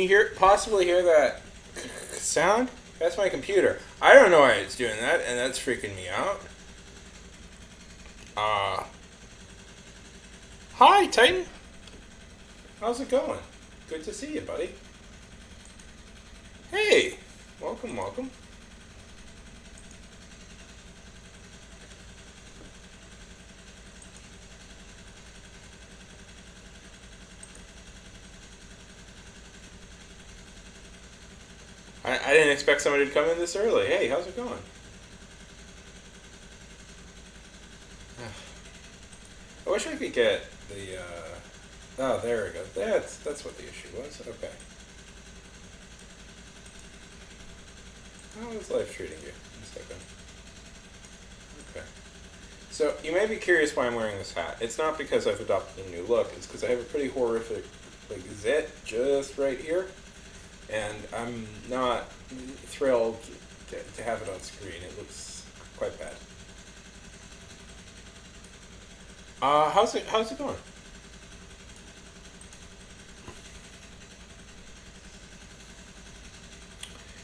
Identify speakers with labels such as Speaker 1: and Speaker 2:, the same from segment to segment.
Speaker 1: you possibly hear that sound? That's my computer. I don't know why it's doing that, and that's freaking me out. Uh, Hi, Titan. How's it going? Good to see you, buddy. Hey, welcome, welcome. I didn't expect somebody to come in this early. Hey, how's it going? I wish I could get the. Oh, there we go. That's what the issue was. Okay. How is life treating you? A second. Okay. So you may be curious why I'm wearing this hat. It's not because I've adopted a new look. It's because I have a pretty horrific zit just right here, and I'm not thrilled to have it on screen. It looks quite bad. How's it going?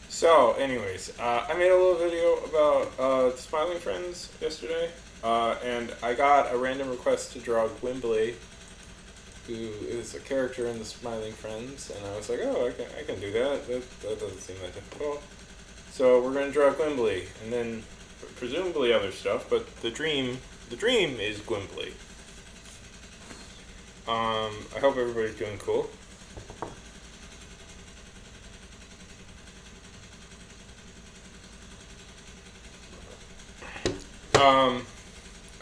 Speaker 1: So, anyways, I made a little video about Smiling Friends yesterday, and I got a random request to draw Gwimbly, who is a character in the Smiling Friends, and I was like, oh, I can do that. That doesn't seem that difficult. So we're gonna draw Gwimbly, and then presumably other stuff, but the dream is Gwimbly. I hope everybody's doing cool.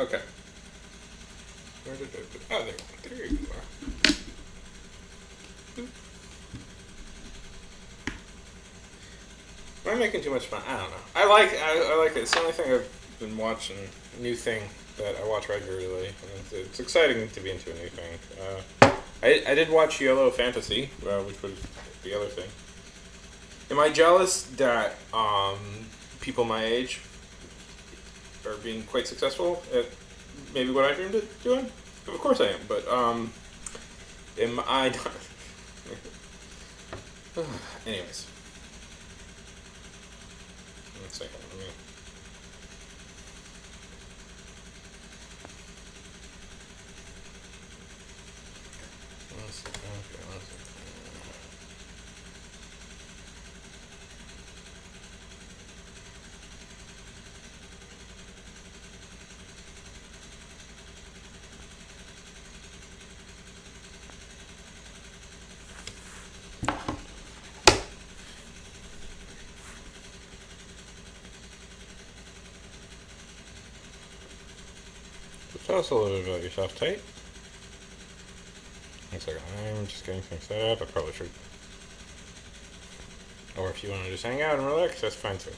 Speaker 1: Okay. Where did I put? Oh, there you are. Am I making too much fun? I don't know. I like it. It's the only thing I've been watching. A new thing that I watch regularly. And it's exciting to be into a new thing. I did watch Yellow Fantasy, which was the other thing. Am I jealous that people my age are being quite successful at maybe what I dreamed of doing? Of course I am, but am I not? Anyways. One second, let me... One second, okay, one second. Tell us a little bit about yourself, Tate. One second, I'm just getting things set up. I probably should. Or if you want to just hang out and relax, that's fine too.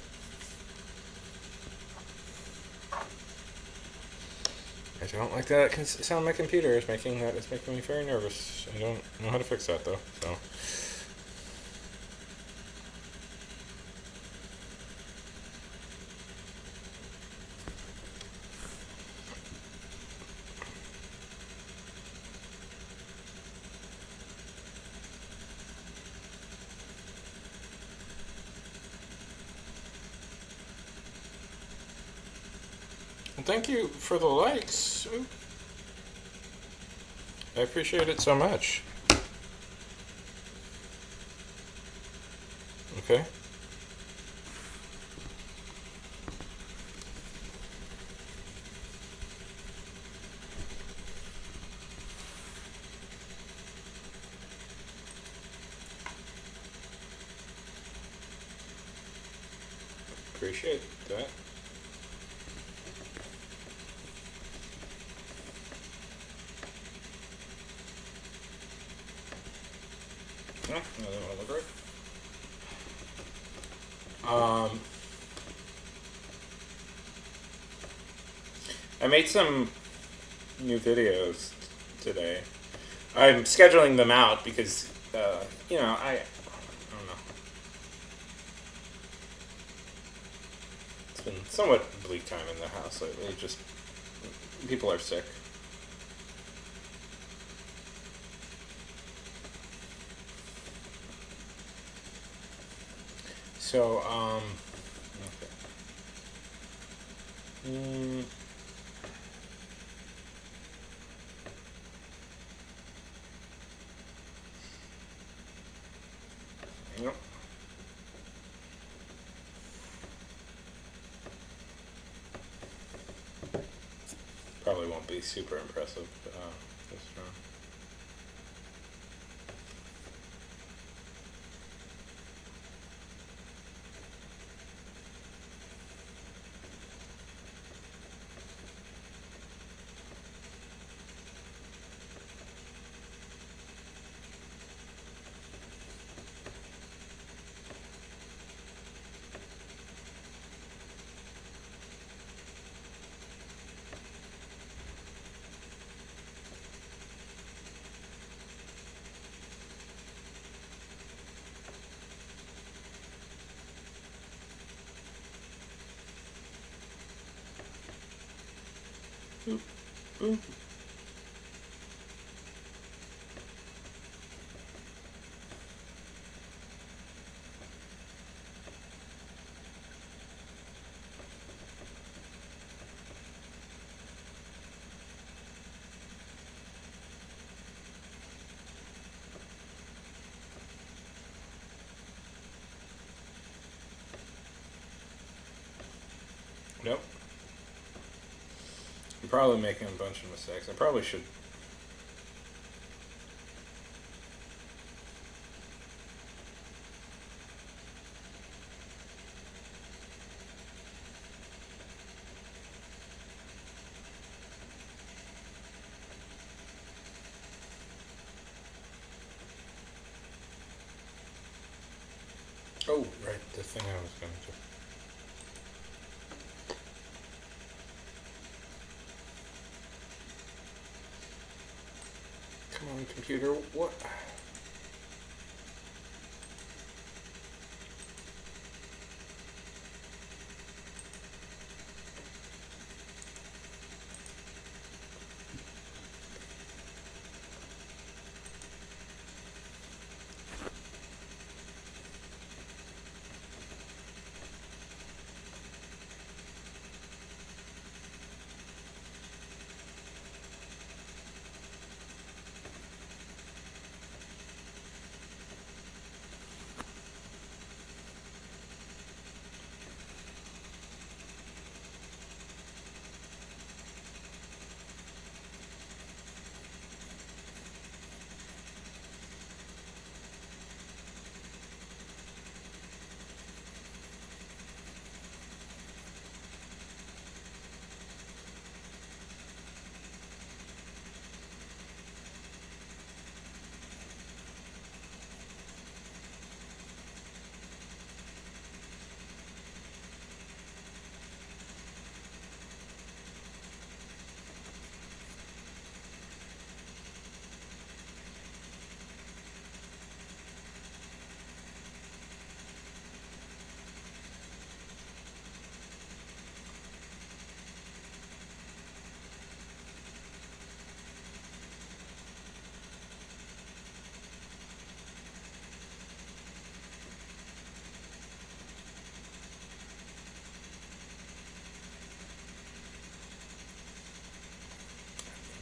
Speaker 1: I don't like that sound my computer is making. That is making me very nervous. I don't know how to fix that though, so. Well, thank you for the likes. I appreciate it so much. Okay. Appreciate that. No, that don't look right. I made some new videos today. I'm scheduling them out because, I don't know. It's been somewhat bleak time in the house lately. Just people are sick. So, okay. Yep. Probably won't be super impressive this round. Boop, boop. Nope. I'm probably making a bunch of mistakes. I probably should. Oh, right, the thing I was going to. Come on, computer. What?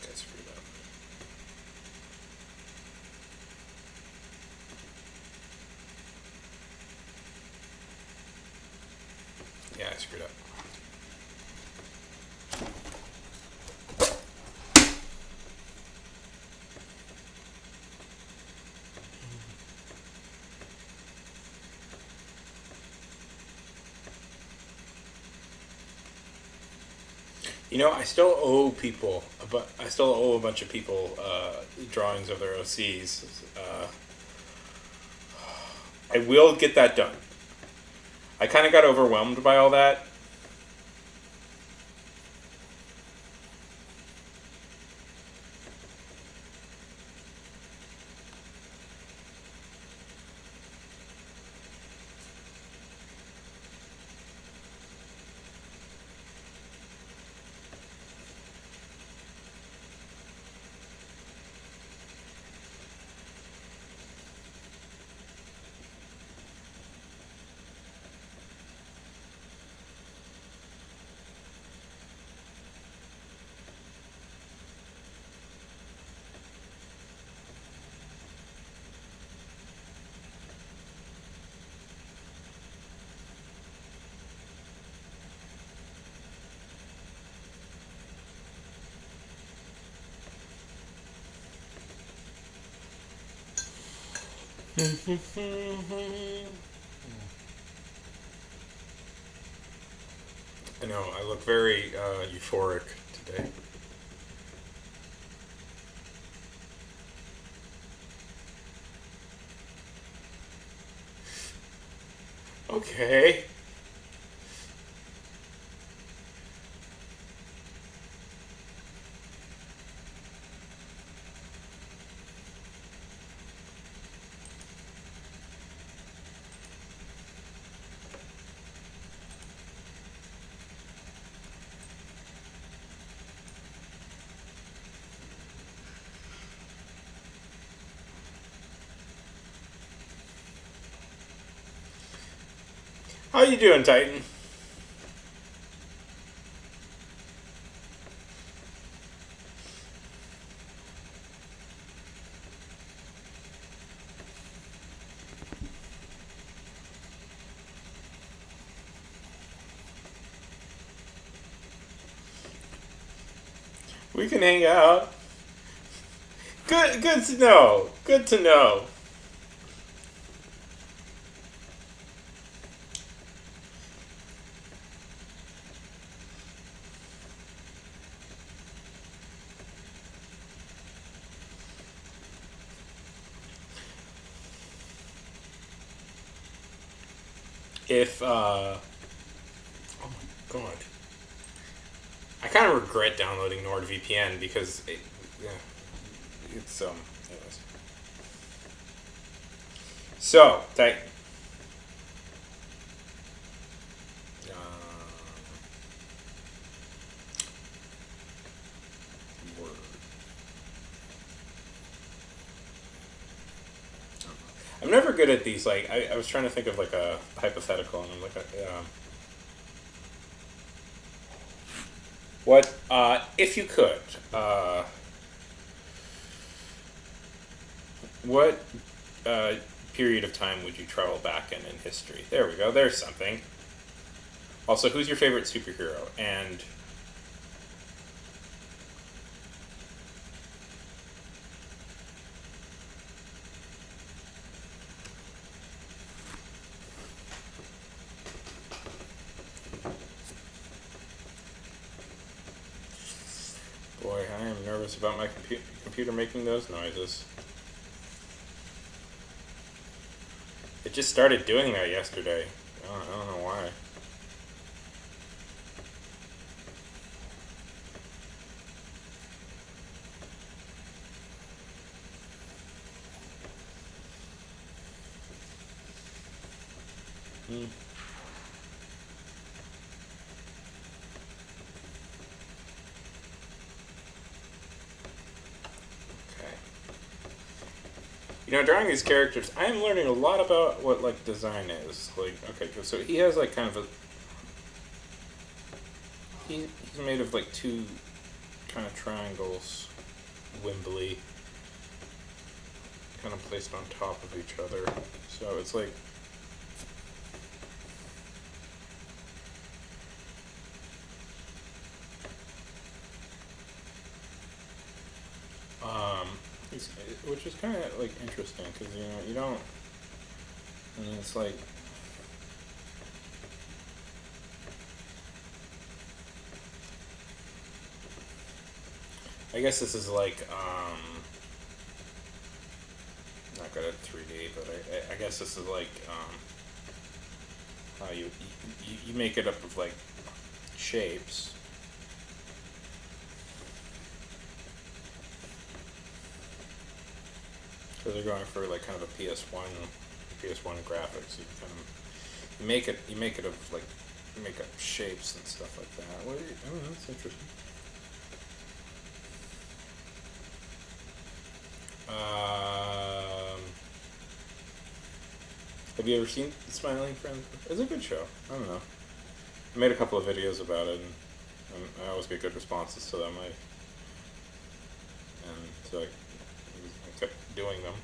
Speaker 1: I think I screwed up. Yeah, I screwed up. You know, I still owe people, but I still owe a bunch of people drawings of their OCs. I will get that done. I kind of got overwhelmed by all that. I know, I look very euphoric today. Okay. How you doing, Titan? We can hang out. Good to know. Good to know. If oh my god, I kind of regret downloading NordVPN because yeah, it's anyways. So Titan. Word. I'm never good at these. Like I was trying to think of like a hypothetical, and I'm like, what if you could? What uh, period of time would you travel back in history? There we go. There's something. Also, who's your favorite superhero? And boy, I am nervous about my computer making those noises. It just started doing that yesterday. I don't know why. Hmm. Okay. You know, drawing these characters, I am learning a lot about what like design is. Like, okay, so he has like kind of a he's made of like two kind of triangles, Gwimbly, kind of placed on top of each other. So it's like um, which is kind of like interesting because you know you don't. I mean, it's like I guess this is like not good at 3D, but I guess this is like how you make it up of like shapes. So they're going for like kind of a PS1 graphics. You make it of like make up shapes and stuff like that. I don't know, that's interesting. Um, have you ever seen Smiling Friends? It's a good show. I don't know. I made a couple of videos about it, and I always get good responses to them. And so I kept doing them.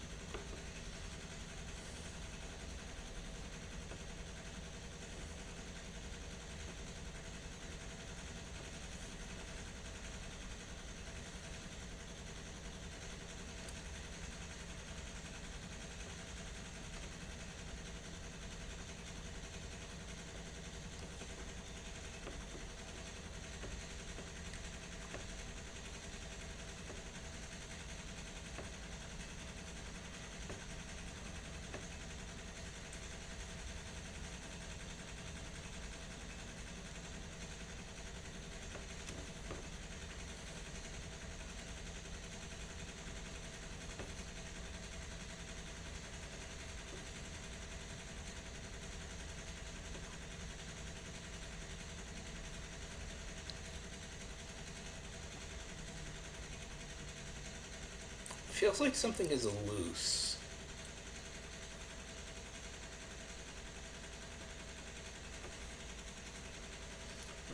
Speaker 1: Feels like something is loose.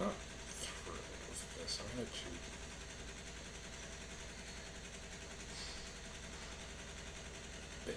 Speaker 1: Not thrilled with this. I'm gonna choose. Big.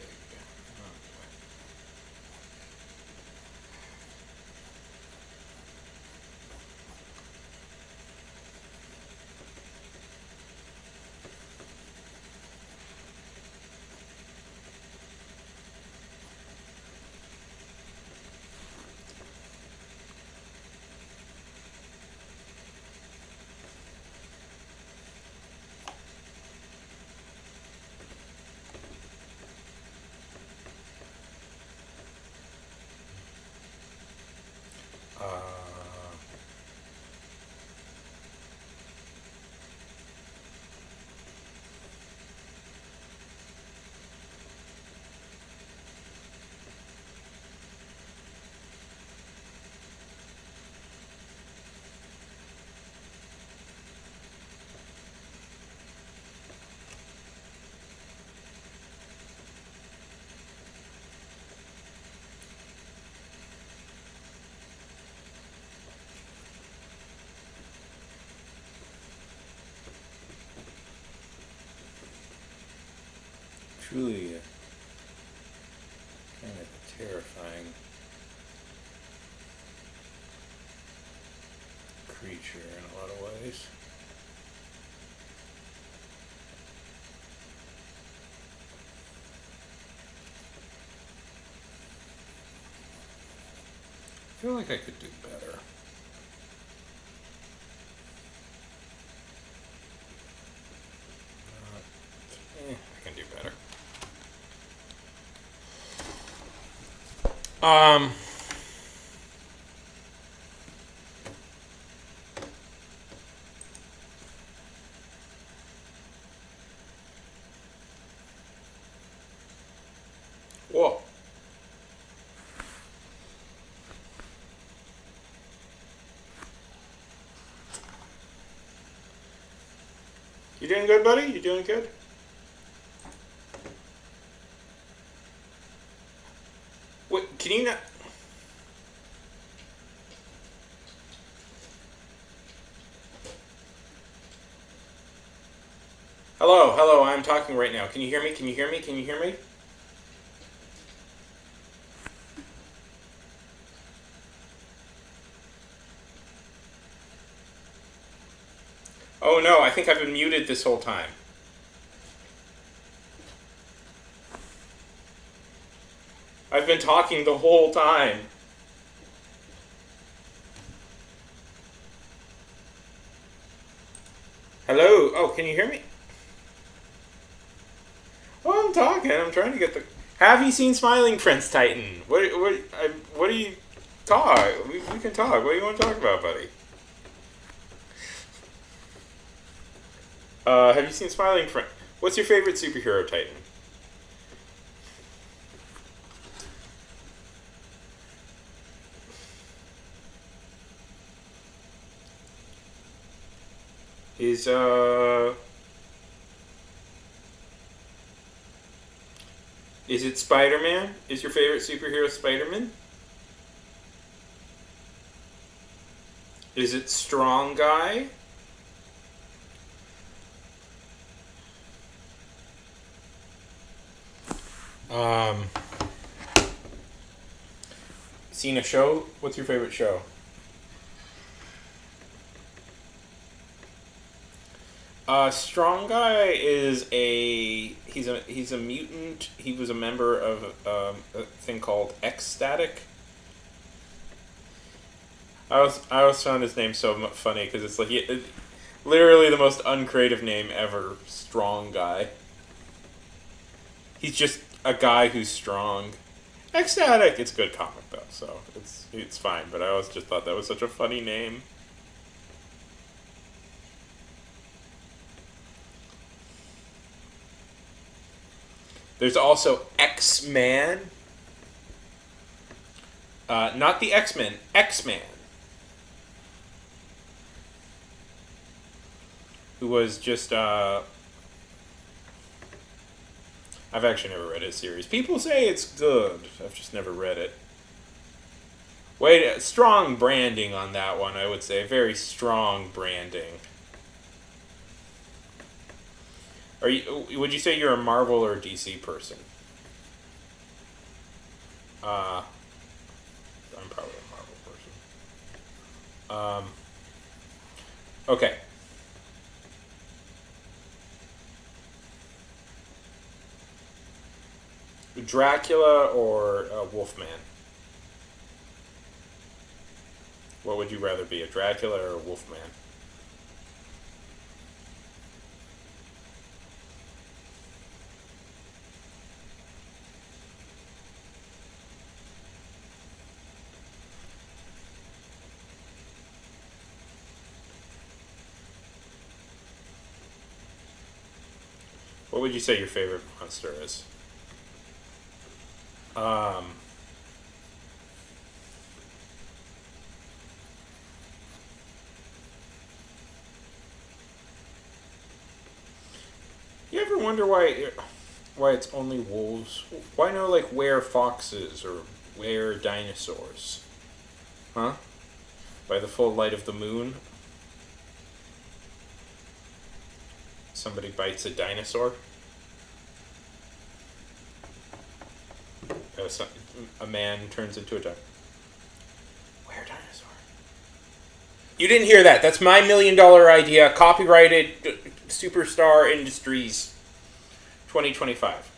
Speaker 1: Truly kind of terrifying creature in a lot of ways. I feel like I could do better. I can do better. Um. Whoa. You doing good, buddy? You doing good? What? Can you not? Hello, hello. I'm talking right now. Can you hear me? Can you hear me? Can you hear me? Oh no, I think I've been muted this whole time. I've been talking the whole time. Hello? Oh, can you hear me? Oh, I'm talking. I'm trying to get the. Have you seen Smiling Prince Titan? What do you talk? We can talk. What do you want to talk about, buddy? Have you seen Smiling Prince? What's your favorite superhero Titan? Is Is it Spider-Man? Is your favorite superhero Spider-Man? Is it Strong Guy? Um, Seen a show? What's your favorite show? Strong Guy is he's a mutant. He was a member of a thing called Ecstatic. I always found his name so funny because it's like literally the most uncreative name ever. Strong Guy. He's just a guy who's strong. Ecstatic. It's a good comic though, so it's fine. But I always just thought that was such a funny name. There's also X-Man. Not the X-Men. X-Man. Who was just I've actually never read his series. People say it's good. I've just never read it. Wait, strong branding on that one, I would say. Very strong branding. Are you? Would you say you're a Marvel or a DC person? I'm probably a Marvel person. Okay. Dracula or Wolfman? What would you rather be, a Dracula or a Wolfman? What would you say your favorite monster is? Um, you ever wonder why it's only wolves? Why no like were foxes or were dinosaurs? Huh? By the full light of the moon, somebody bites a dinosaur. A man turns into a dinosaur. Where dinosaur? You didn't hear that. That's my $1,000,000 idea. Copyrighted Superstar Industries 2025.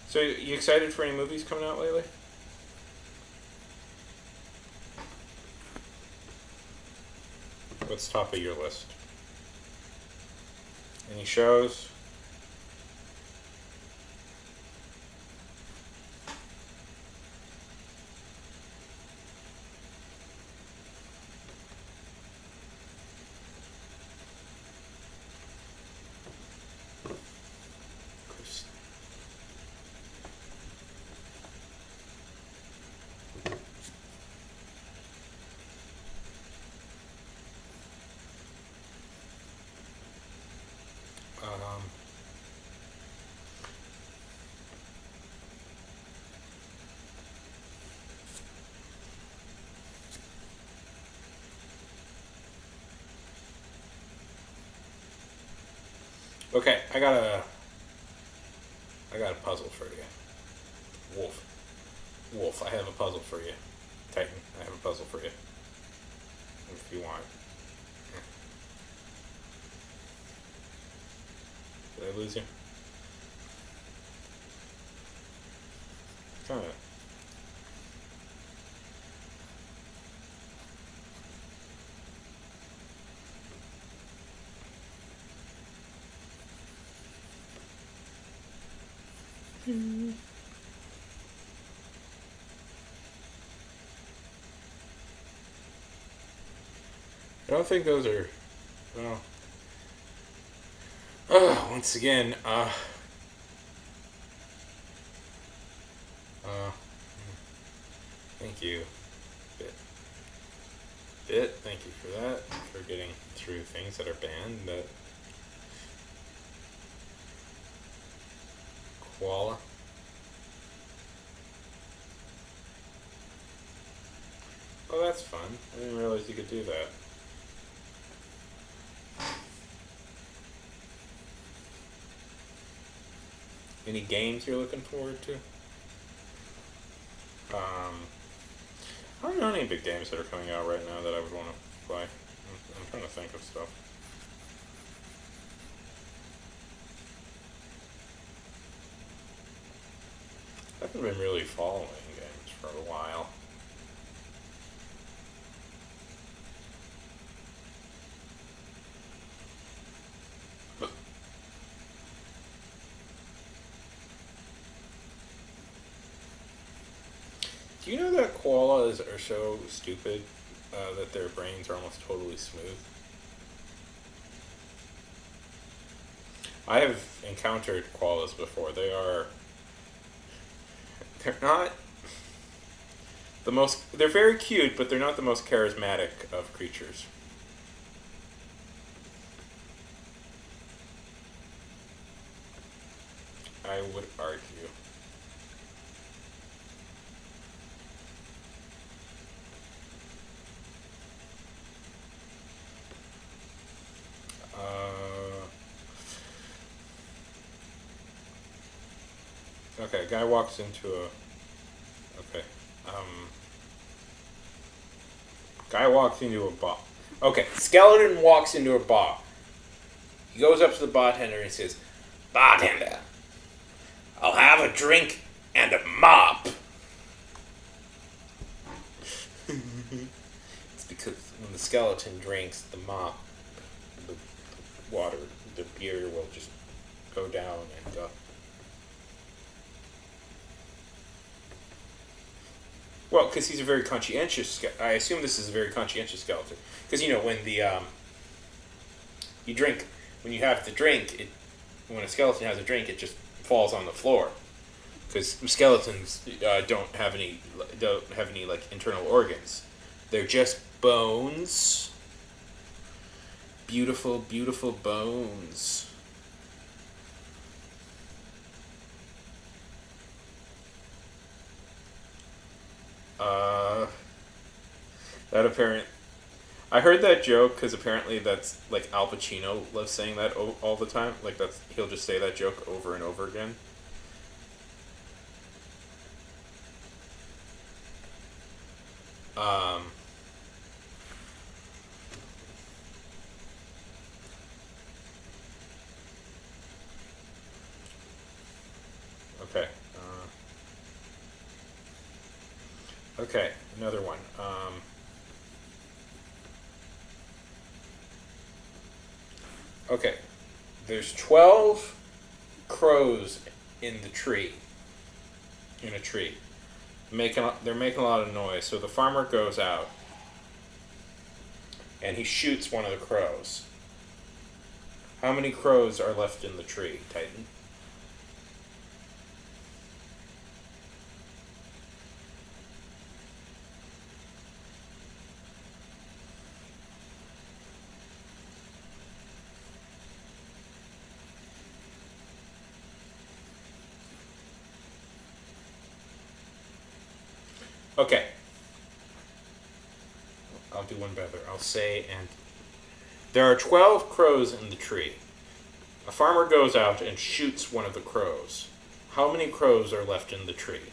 Speaker 1: So you excited for any movies coming out lately? What's top of your list? Any shows? Um, okay, I got a puzzle for you. Wolf. Wolf, I have a puzzle for you. Titan, I have a puzzle for you. If you want. Did I lose you? Kind of. I don't think those are. Well. Once again, thank you. Thank you for that. For getting through things that are banned. That. Koala. Oh, that's fun. I didn't realize you could do that. Any games you're looking forward to? I don't know any big games that are coming out right now that I would want to play. I'm trying to think of stuff. I haven't been really following games for a while. Do you know that koalas are so stupid that their brains are almost totally smooth? I have encountered koalas before. They're not the most. They're very cute, but they're not the most charismatic of creatures. I would argue. Uh, okay, guy walks into a. Okay. Um, guy walks into a bar. Okay, skeleton walks into a bar. He goes up to the bartender and he says, "Bartender, I'll have a drink and a mop." It's because when the skeleton drinks the mop, the water, the beer will just go down and go. Well, because he's a very conscientious. I assume this is a very conscientious skeleton. Because when you drink, when you have the drink, when a skeleton has a drink, it just falls on the floor. Because skeletons don't have any like internal organs. They're just bones. Beautiful, beautiful bones. Uh, that apparent. I heard that joke because apparently that's like Al Pacino loves saying that all the time. Like he'll just say that joke over and over again. Um, okay. Okay, another one. Okay, there's 12 crows in the tree. In a tree, they're making a lot of noise. So the farmer goes out and he shoots one of the crows. How many crows are left in the tree, Titan? Okay, I'll do one better. I'll say, and there are 12 crows in the tree. A farmer goes out and shoots one of the crows. How many crows are left in the tree?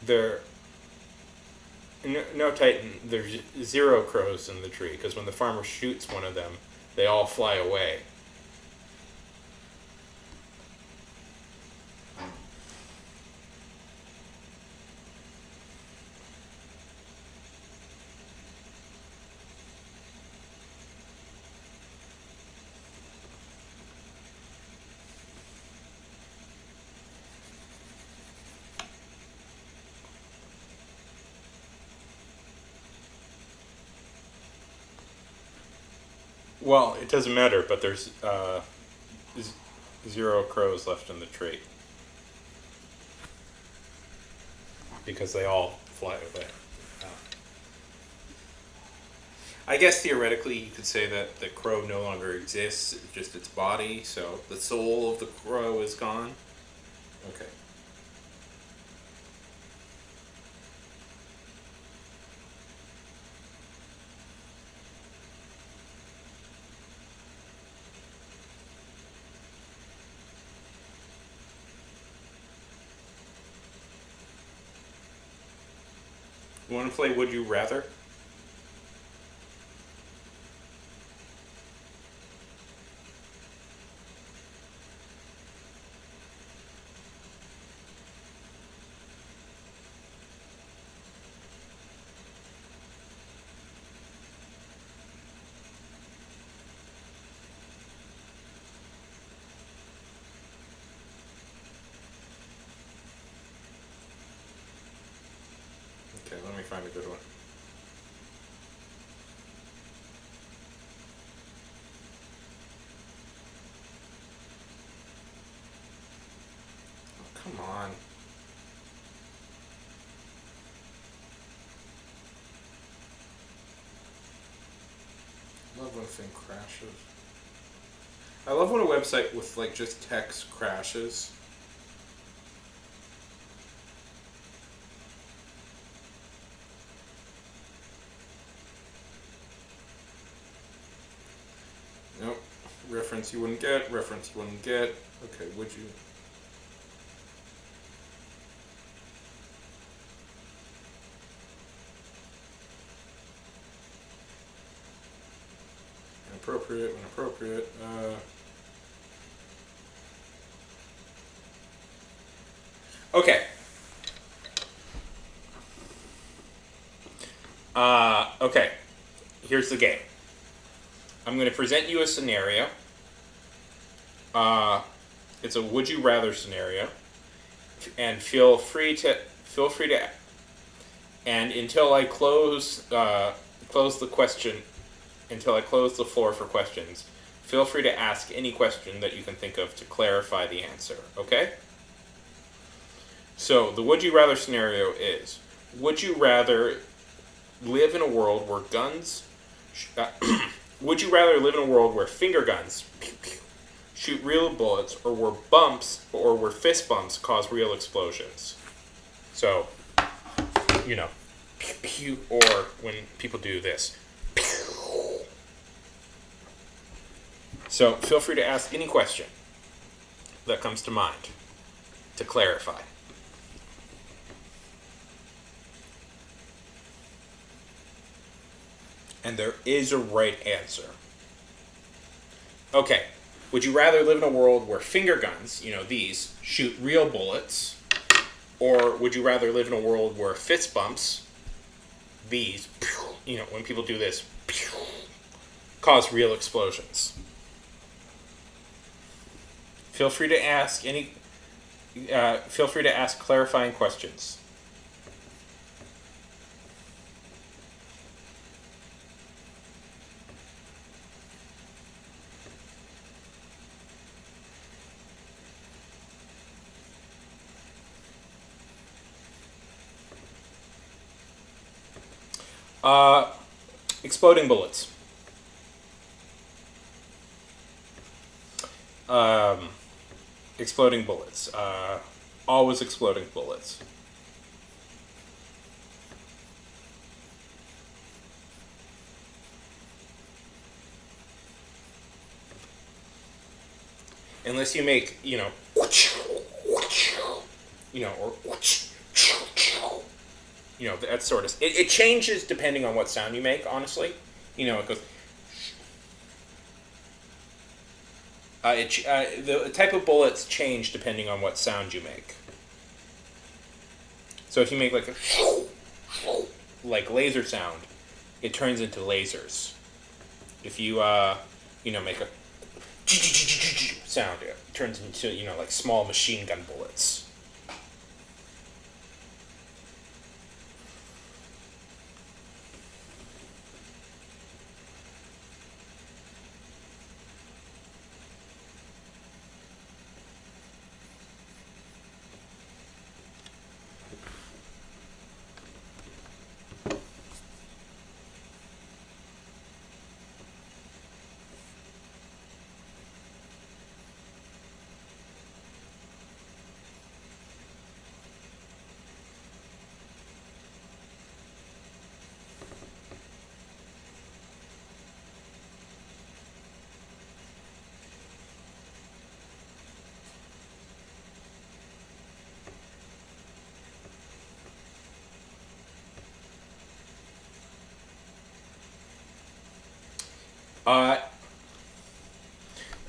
Speaker 1: There, no, Titan. There's 0 crows in the tree because when the farmer shoots one of them, they all fly away. Well, it doesn't matter, but there's 0 crows left in the tree because they all fly away. Uh, I guess theoretically you could say that the crow no longer exists, just its body, so the soul of the crow is gone. Okay. You want to play Would You Rather? love when a thing crashes. I love when a website with like just text crashes. Nope. Reference you wouldn't get. Reference you wouldn't get. Okay, would you? Inappropriate, inappropriate. Okay. Okay. Here's the game. I'm going to present you a scenario. It's a would you rather scenario, and feel free to and until I close the question, until I close the floor for questions, feel free to ask any question that you can think of to clarify the answer. Okay? So the would you rather scenario is: would you rather live in a world where guns? Would you rather live in a world where finger guns shoot real bullets, or where fist bumps cause real explosions? So, or when people do this. So feel free to ask any question that comes to mind to clarify. And there is a right answer. Okay. Would you rather live in a world where finger guns, these, shoot real bullets? Or would you rather live in a world where fist bumps, these, when people do this, cause real explosions? Feel free to ask clarifying questions. Exploding bullets. Exploding bullets. Always exploding bullets. Unless you make, or that sort of. It changes depending on what sound you make. Honestly, it goes. The type of bullets change depending on what sound you make. So if you make like a like laser sound, it turns into lasers. If you make a sound, it turns into like small machine gun bullets.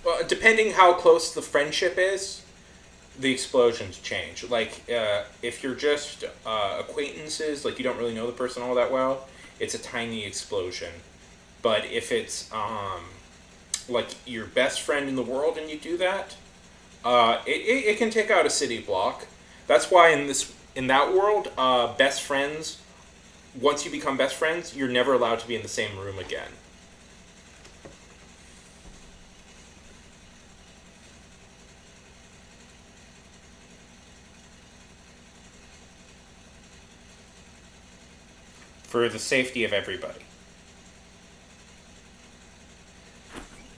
Speaker 1: Well, depending how close the friendship is, the explosions change. Like, if you're just acquaintances, like you don't really know the person all that well, it's a tiny explosion. But if it's like your best friend in the world and you do that, it can take out a city block. That's why in that world, best friends, once you become best friends, you're never allowed to be in the same room again. For the safety of everybody.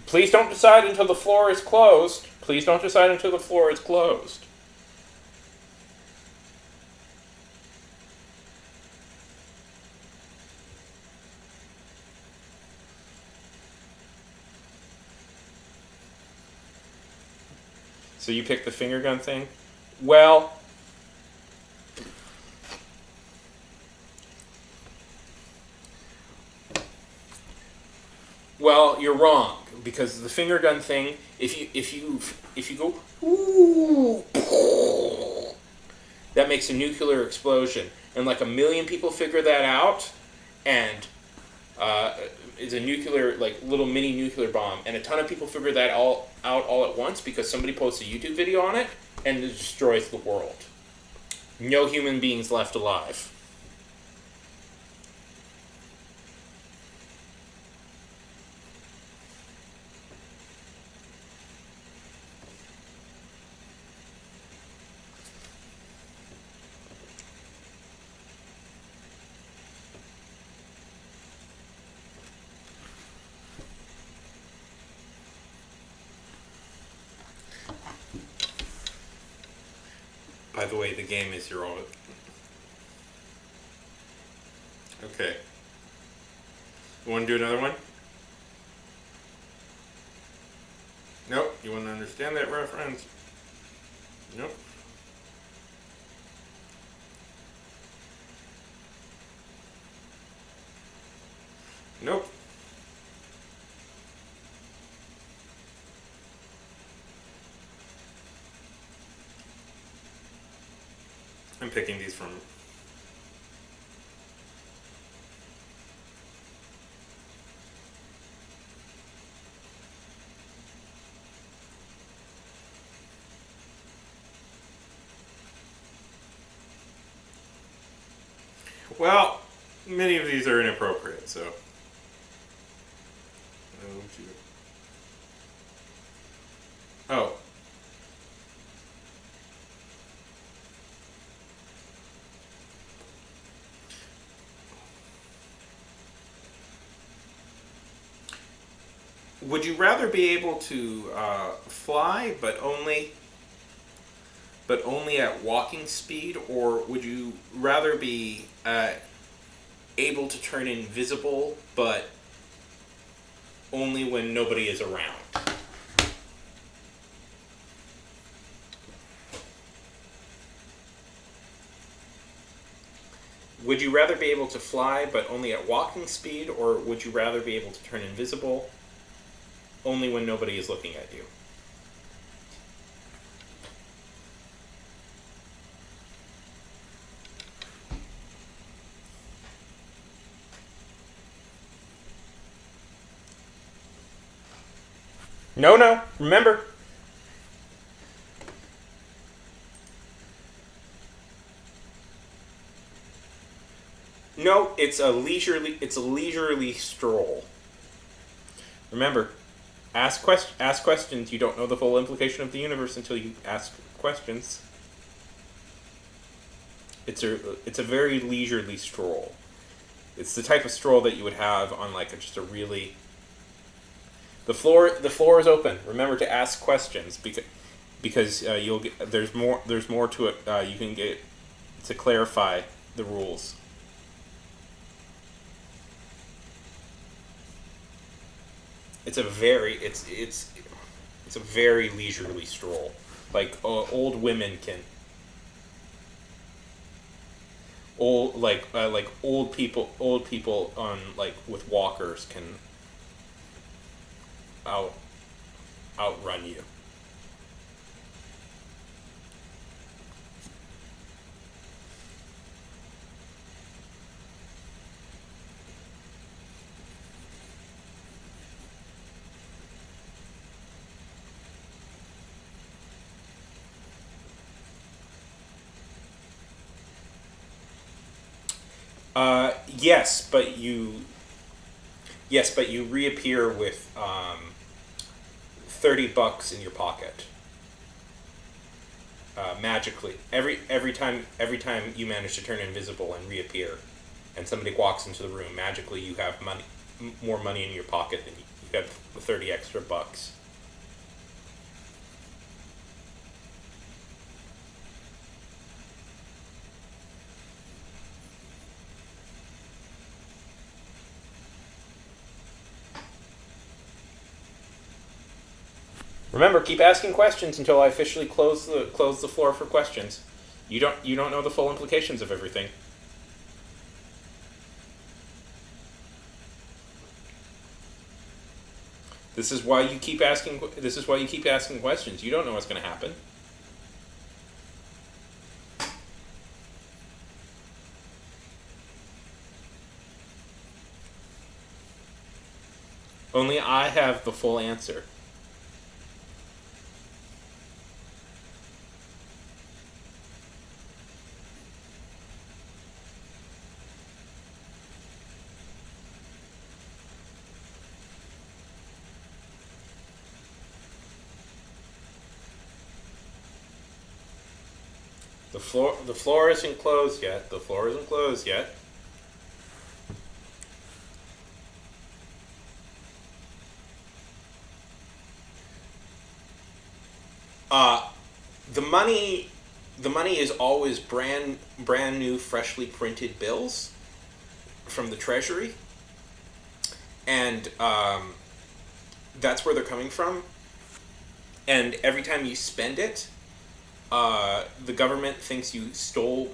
Speaker 1: Please don't decide until the floor is closed. Please don't decide until the floor is closed. So you picked the finger gun thing? Well, you're wrong, because the finger gun thing, if you go ooh, that makes a nuclear explosion, and like 1,000,000 people figure that out, and it's a nuclear, like, little mini nuclear bomb, and a ton of people figure that all out all at once because somebody posts a YouTube video on it, and it destroys the world. No human beings left alive. By the way, the game is your own. Okay. You want to do another one? Nope. You want to understand that reference? Nope. Nope. I'm picking these from... Well, many of these are inappropriate, so... Oh. Would you rather be able to fly, but only at walking speed, or would you rather be able to turn invisible, but only when nobody is around? Would you rather be able to fly, but only at walking speed, or would you rather be able to turn invisible only when nobody is looking at you? No, remember. No, it's a leisurely stroll. Remember, ask questions. You don't know the full implication of the universe until you ask questions. It's a very leisurely stroll. It's the type of stroll that you would have on like just a really... The floor is open. Remember to ask questions because you'll get there's more to it. You can get to clarify the rules. It's a very leisurely stroll. Like old women can. Old people on like with walkers can outrun you. Yes, but you reappear with $30 in your pocket. Magically, every time you manage to turn invisible and reappear, and somebody walks into the room, magically you have more money in your pocket than you get the 30 extra bucks. Remember, keep asking questions until I officially close the floor for questions. You don't know the full implications of everything. This is why you keep asking questions. You don't know what's going to happen. Only I have the full answer. The floor isn't closed yet. The floor isn't closed yet. The money is always brand new, freshly printed bills from the Treasury, and that's where they're coming from. And every time you spend it, the government thinks you stole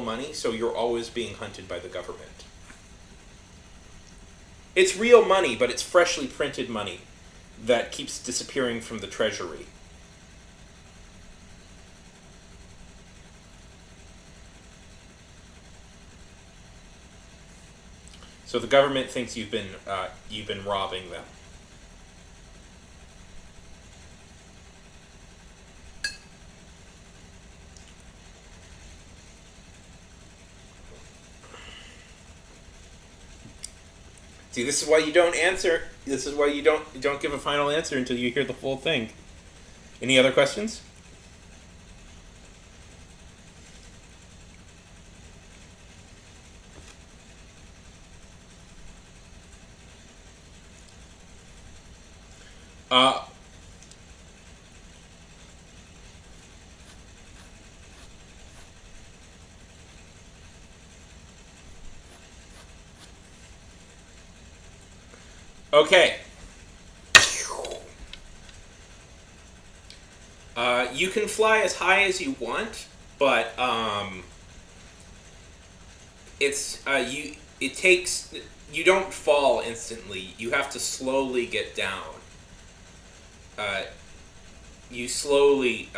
Speaker 1: money, so you're always being hunted by the government. It's real money, but it's freshly printed money that keeps disappearing from the Treasury. So the government thinks you've been robbing them. See, this is why you don't answer. This is why you don't give a final answer until you hear the full thing. Any other questions? Okay. You can fly as high as you want, but you don't fall instantly. You have to slowly get down. You slowly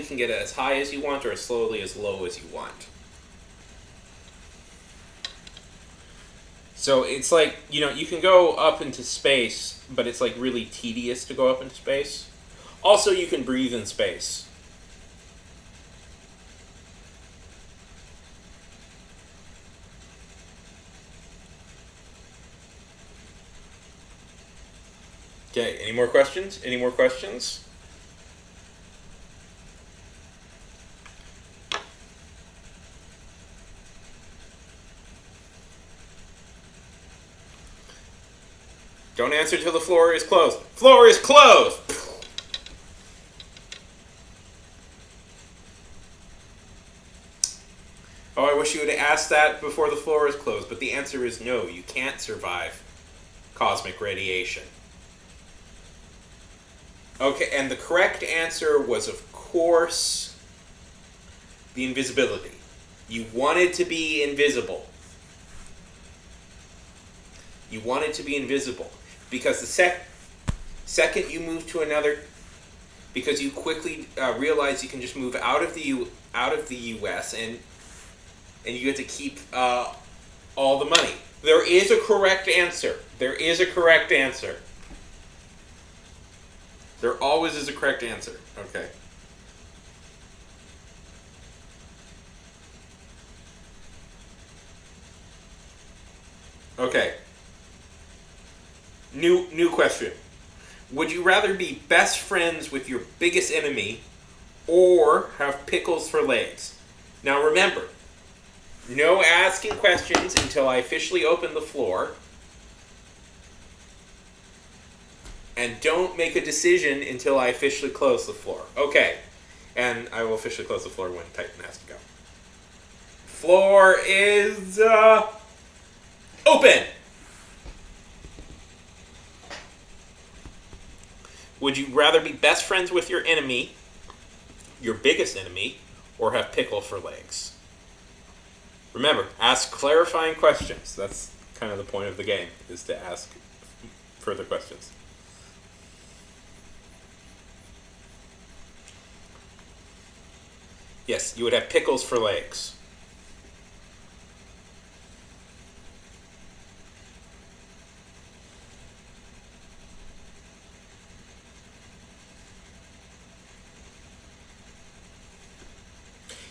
Speaker 1: can get as high as you want, or as slowly as low as you want. So it's like, you can go up into space, but it's like really tedious to go up into space. Also, you can breathe in space. Okay, any more questions? Any more questions? Don't answer till the floor is closed. Floor is closed! Oh, I wish you would have asked that before the floor is closed, but the answer is no, you can't survive cosmic radiation. Okay, and the correct answer was, of course, the invisibility. You wanted to be invisible. You wanted to be invisible. Because the second you move to another, because you quickly realize you can just move out of the U.S. and you get to keep all the money. There is a correct answer. There is a correct answer. There always is a correct answer. Okay. Okay. New question. Would you rather be best friends with your biggest enemy or have pickles for legs? Now remember, no asking questions until I officially open the floor. And don't make a decision until I officially close the floor. Okay. And I will officially close the floor when Titan has to go. Floor is open. Would you rather be best friends with your enemy, your biggest enemy, or have pickle for legs? Remember, ask clarifying questions. That's kind of the point of the game, is to ask further questions. Yes, you would have pickles for legs.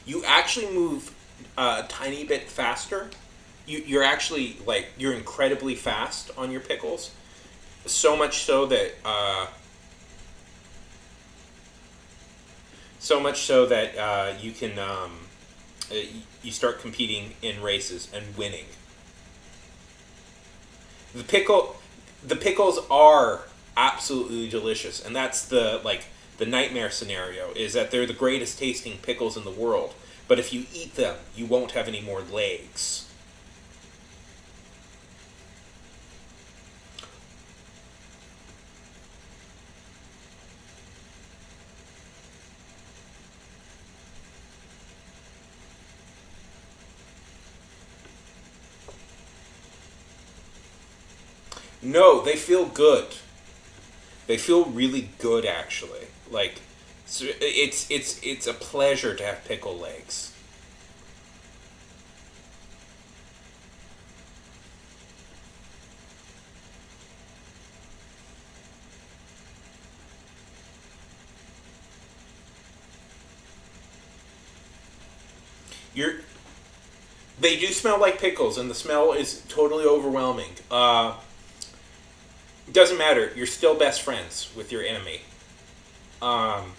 Speaker 1: You actually move a tiny bit faster. You're actually, like, you're incredibly fast on your pickles. So much so that you can you start competing in races and winning. The pickles are absolutely delicious, and that's the nightmare scenario, is that they're the greatest tasting pickles in the world. But if you eat them, you won't have any more legs. No, they feel good. They feel really good, actually. Like, so it's a pleasure to have pickle legs. You're They do smell like pickles, and the smell is totally overwhelming. Doesn't matter. You're still best friends with your enemy. Um,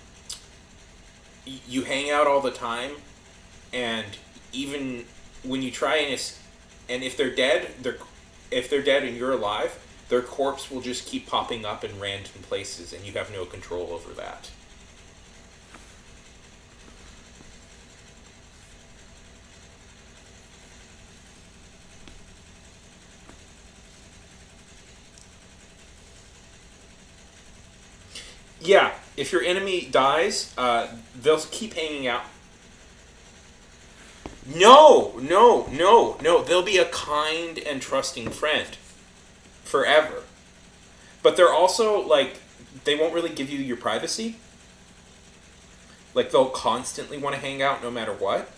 Speaker 1: you hang out all the time, and even when you try and if they're dead, if they're dead and you're alive, their corpse will just keep popping up in random places, and you have no control over that. Yeah, if your enemy dies, they'll keep hanging out. No, no, no, no. They'll be a kind and trusting friend forever. But they're also, like, they won't really give you your privacy. Like, they'll constantly want to hang out no matter what.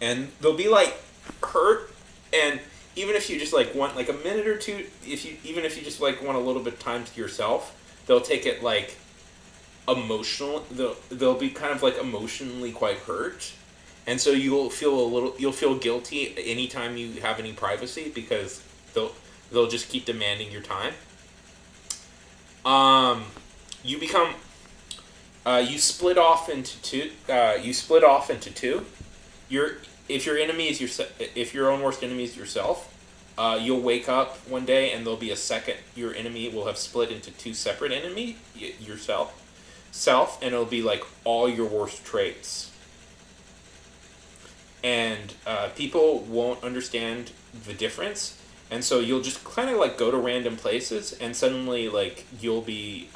Speaker 1: And they'll be, like, hurt, and even if you just, like, want, like, a minute or two, if you just, like, want a little bit of time to yourself, they'll take it, like, emotional. They'll be kind of, like, emotionally quite hurt, and so you'll feel guilty anytime you have any privacy, because they'll just keep demanding your time. Um, you become you split off into two. You split off into two. Your If your enemy is if your own worst enemy is yourself, you'll wake up one day and there'll be a second. Your enemy will have split into two separate self, and it'll be like all your worst traits. And people won't understand the difference, and so you'll just kind of like go to random places, and suddenly like you'll be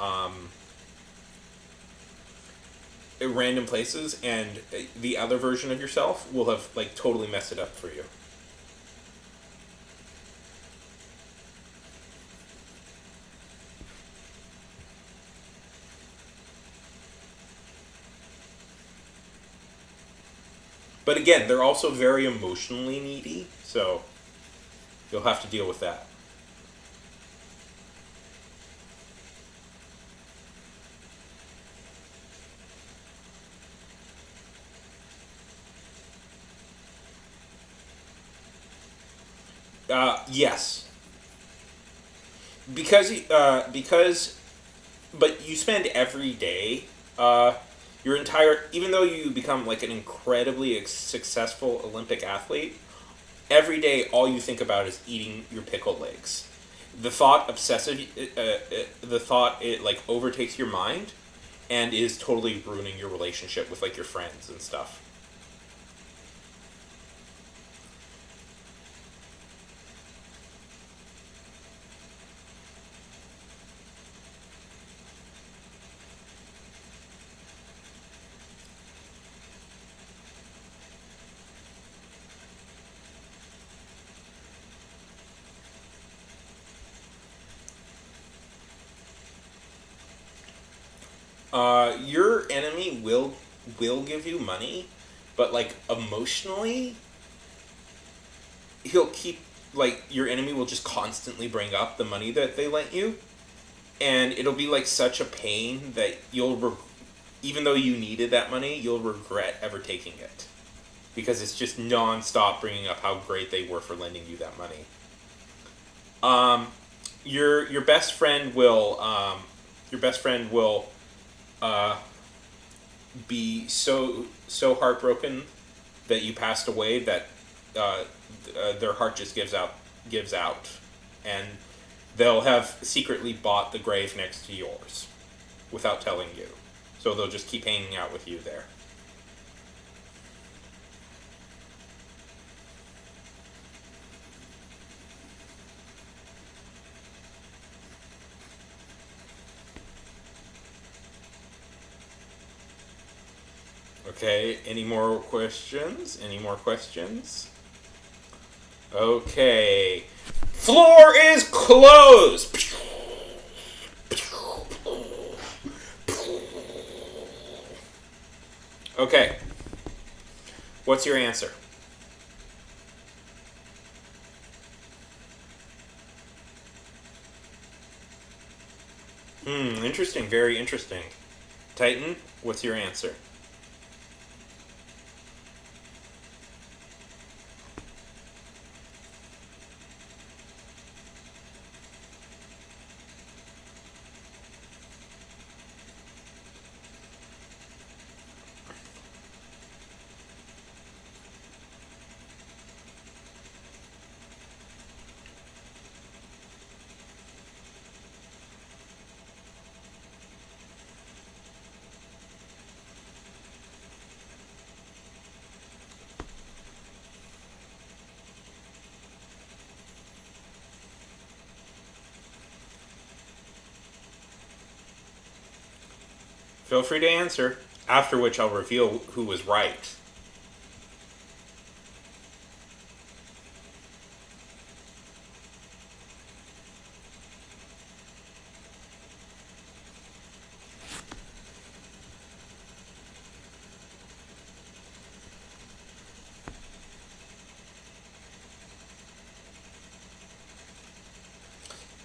Speaker 1: at random places, and the other version of yourself will have like totally messed it up for you. But again, they're also very emotionally needy, so you'll have to deal with that. Yes, because but you spend every day. Your entire, even though you become like an incredibly successful Olympic athlete, every day all you think about is eating your pickled legs. The thought obsessive, the thought it like overtakes your mind, and is totally ruining your relationship with like your friends and stuff. Your enemy will give you money, but like emotionally, he'll keep like your enemy will just constantly bring up the money that they lent you, and it'll be like such a pain that even though you needed that money, you'll regret ever taking it because it's just nonstop bringing up how great they were for lending you that money. Your best friend will uh, be so heartbroken that you passed away that uh, their heart just gives out, and they'll have secretly bought the grave next to yours without telling you. So they'll just keep hanging out with you there. Okay, any more questions? Any more questions? Okay. Floor is closed! Okay. What's your answer? Interesting. Very interesting. Titan, what's your answer? Feel free to answer, after which I'll reveal who was right.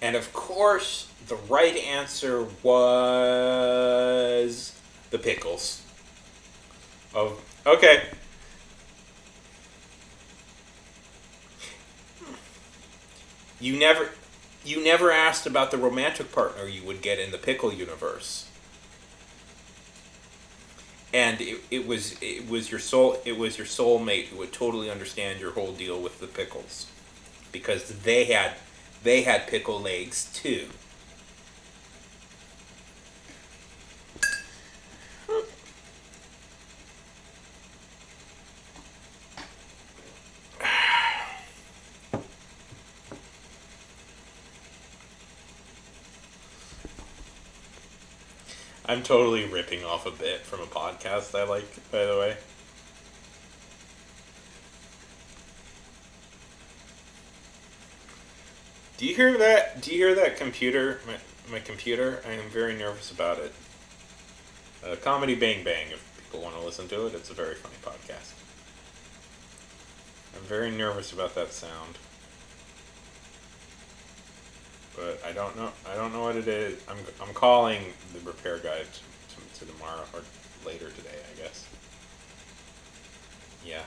Speaker 1: And of course, the right answer was the pickles. Oh, okay. You never you never asked about the romantic partner you would get in the pickle universe. And it was your soulmate who would totally understand your whole deal with the pickles because they had pickle legs too. I'm totally ripping off a bit from a podcast I like, by the way. Do you hear that? Do you hear that computer? My computer? I am very nervous about it. Comedy Bang Bang, if people want to listen to it, it's a very funny podcast. I'm very nervous about that sound. But I don't know. I don't know what it is. I'm calling the repair guy to tomorrow or later today, I guess. Yeah,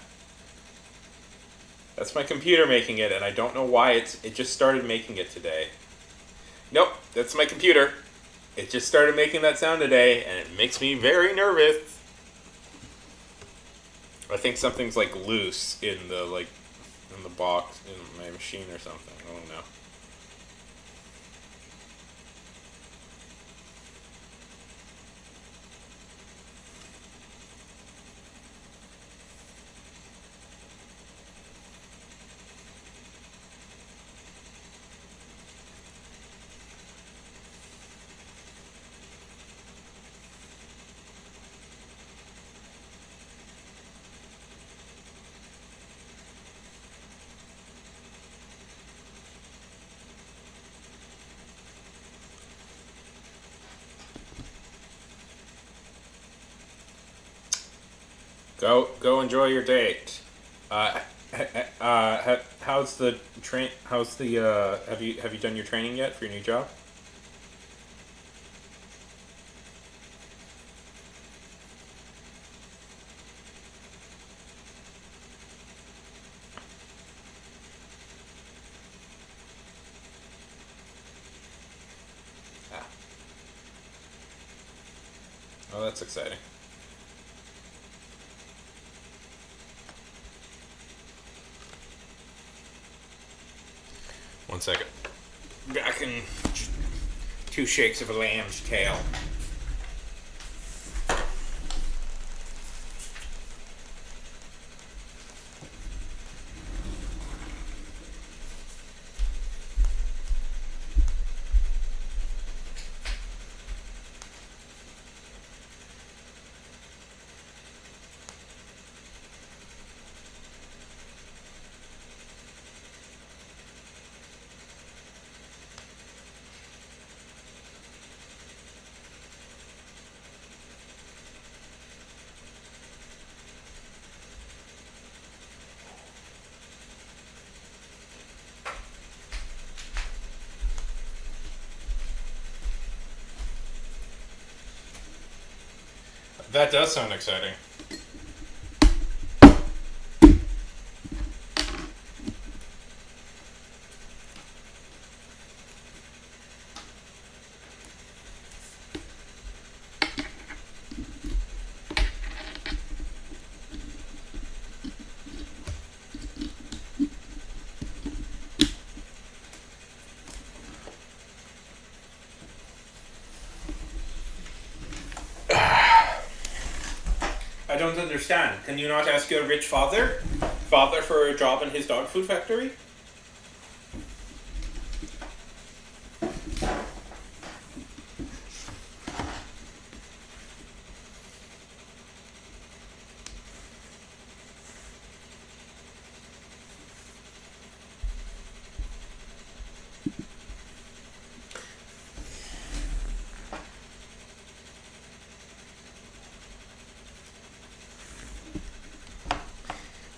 Speaker 1: that's my computer making it, and I don't know why it just started making it today. Nope, that's my computer. It just started making that sound today, and it makes me very nervous. I think something's like loose in the box in my machine or something. I don't know. Go enjoy your date. How's the train? How's the have you done your training yet for your new job? Ah. Oh, that's exciting. One second. Back in two shakes of a lamb's tail. That does sound exciting. I don't understand. Can you not ask your rich father for a job in his dog food factory?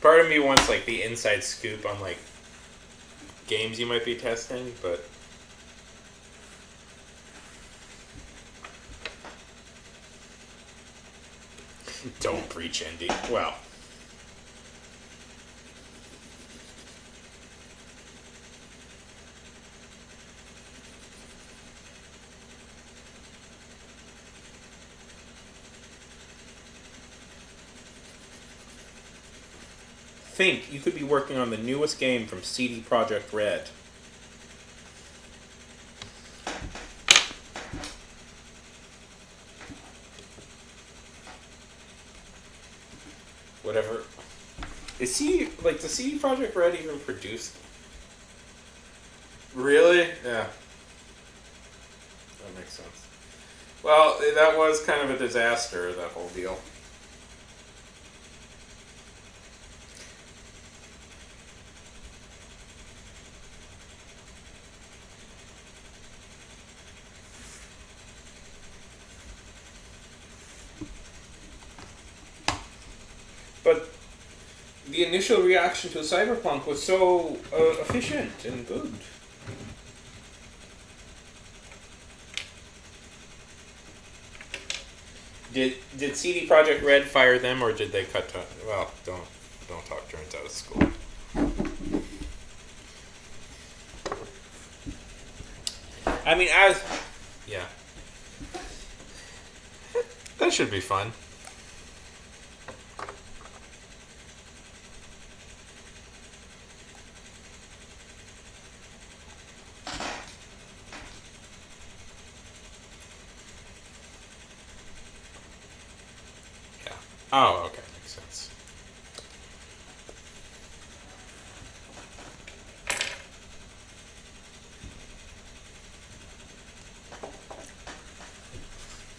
Speaker 1: Part of me wants like the inside scoop on like games you might be testing, but don't preach, Indy. Well, think you could be working on the newest game from CD Projekt Red. Whatever. Is the CD Projekt Red even produced? Really? Yeah. That makes sense. Well, that was kind of a disaster, that whole deal. But the initial reaction to Cyberpunk was so efficient and good. Did CD Projekt Red fire them, or did they cut to? Well, don't talk turns out of school. I mean, yeah. That should be fun. Yeah. Oh, okay. Makes sense.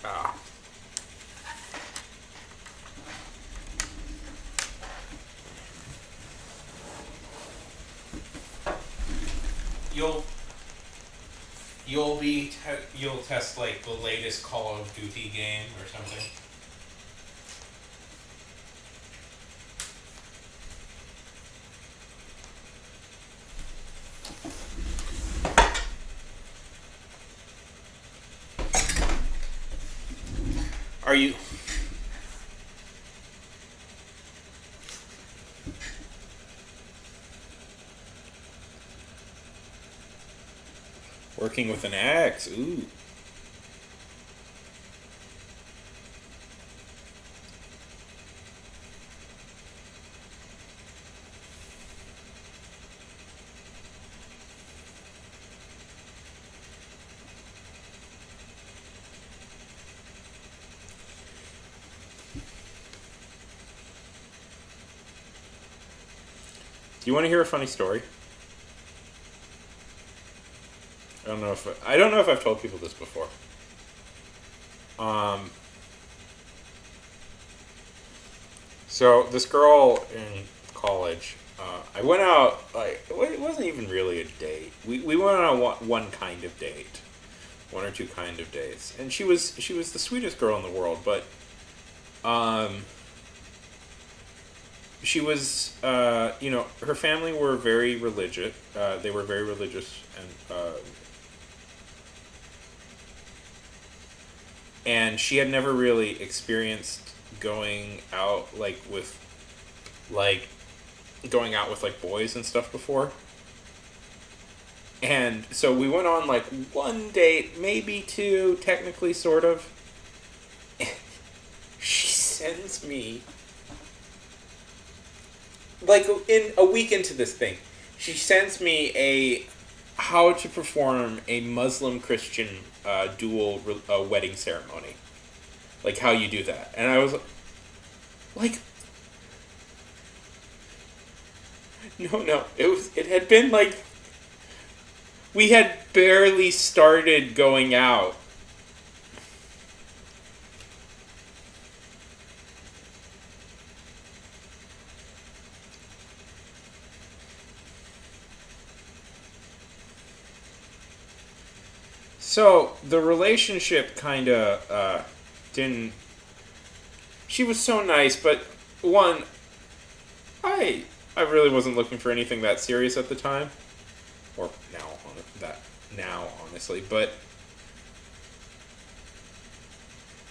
Speaker 1: Ah. You'll you'll test like the latest Call of Duty game or something. Are you working with an axe? Ooh. Do you want to hear a funny story? I don't know if I've told people this before. Um, so this girl in college, I went out. Like it wasn't even really a date. We went on one kind of date, one or two kind of dates, and she was the sweetest girl in the world. But um, she was her family were very religious. They were very religious and she had never really experienced going out like going out with like boys and stuff before. And so we went on like one date, maybe two, technically, sort of. She sends me like in a week into this thing, she sends me a how to perform a Muslim Christian dual wedding ceremony, like how you do that, and I was like, no, it had been like we had barely started going out. So the relationship kind of didn't. She was so nice, but one, I really wasn't looking for anything that serious at the time, or now honestly. But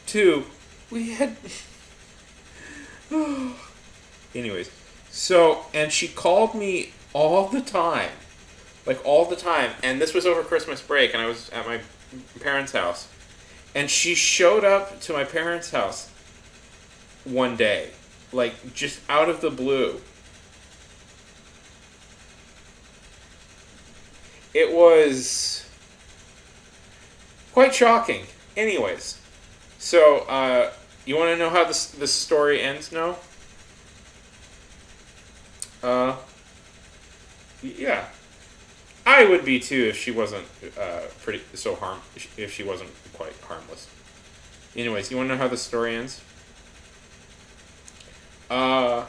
Speaker 1: two, we had. Anyways, so and she called me all the time, like all the time, and this was over Christmas break, and I was at my parents' house, and she showed up to my parents' house one day, like just out of the blue. It was quite shocking. Anyways, so you want to know how this story ends? No. Uh, yeah, I would be too if she wasn't pretty so harm if she wasn't quite harmless. Anyways, you want to know how the story ends? Uh,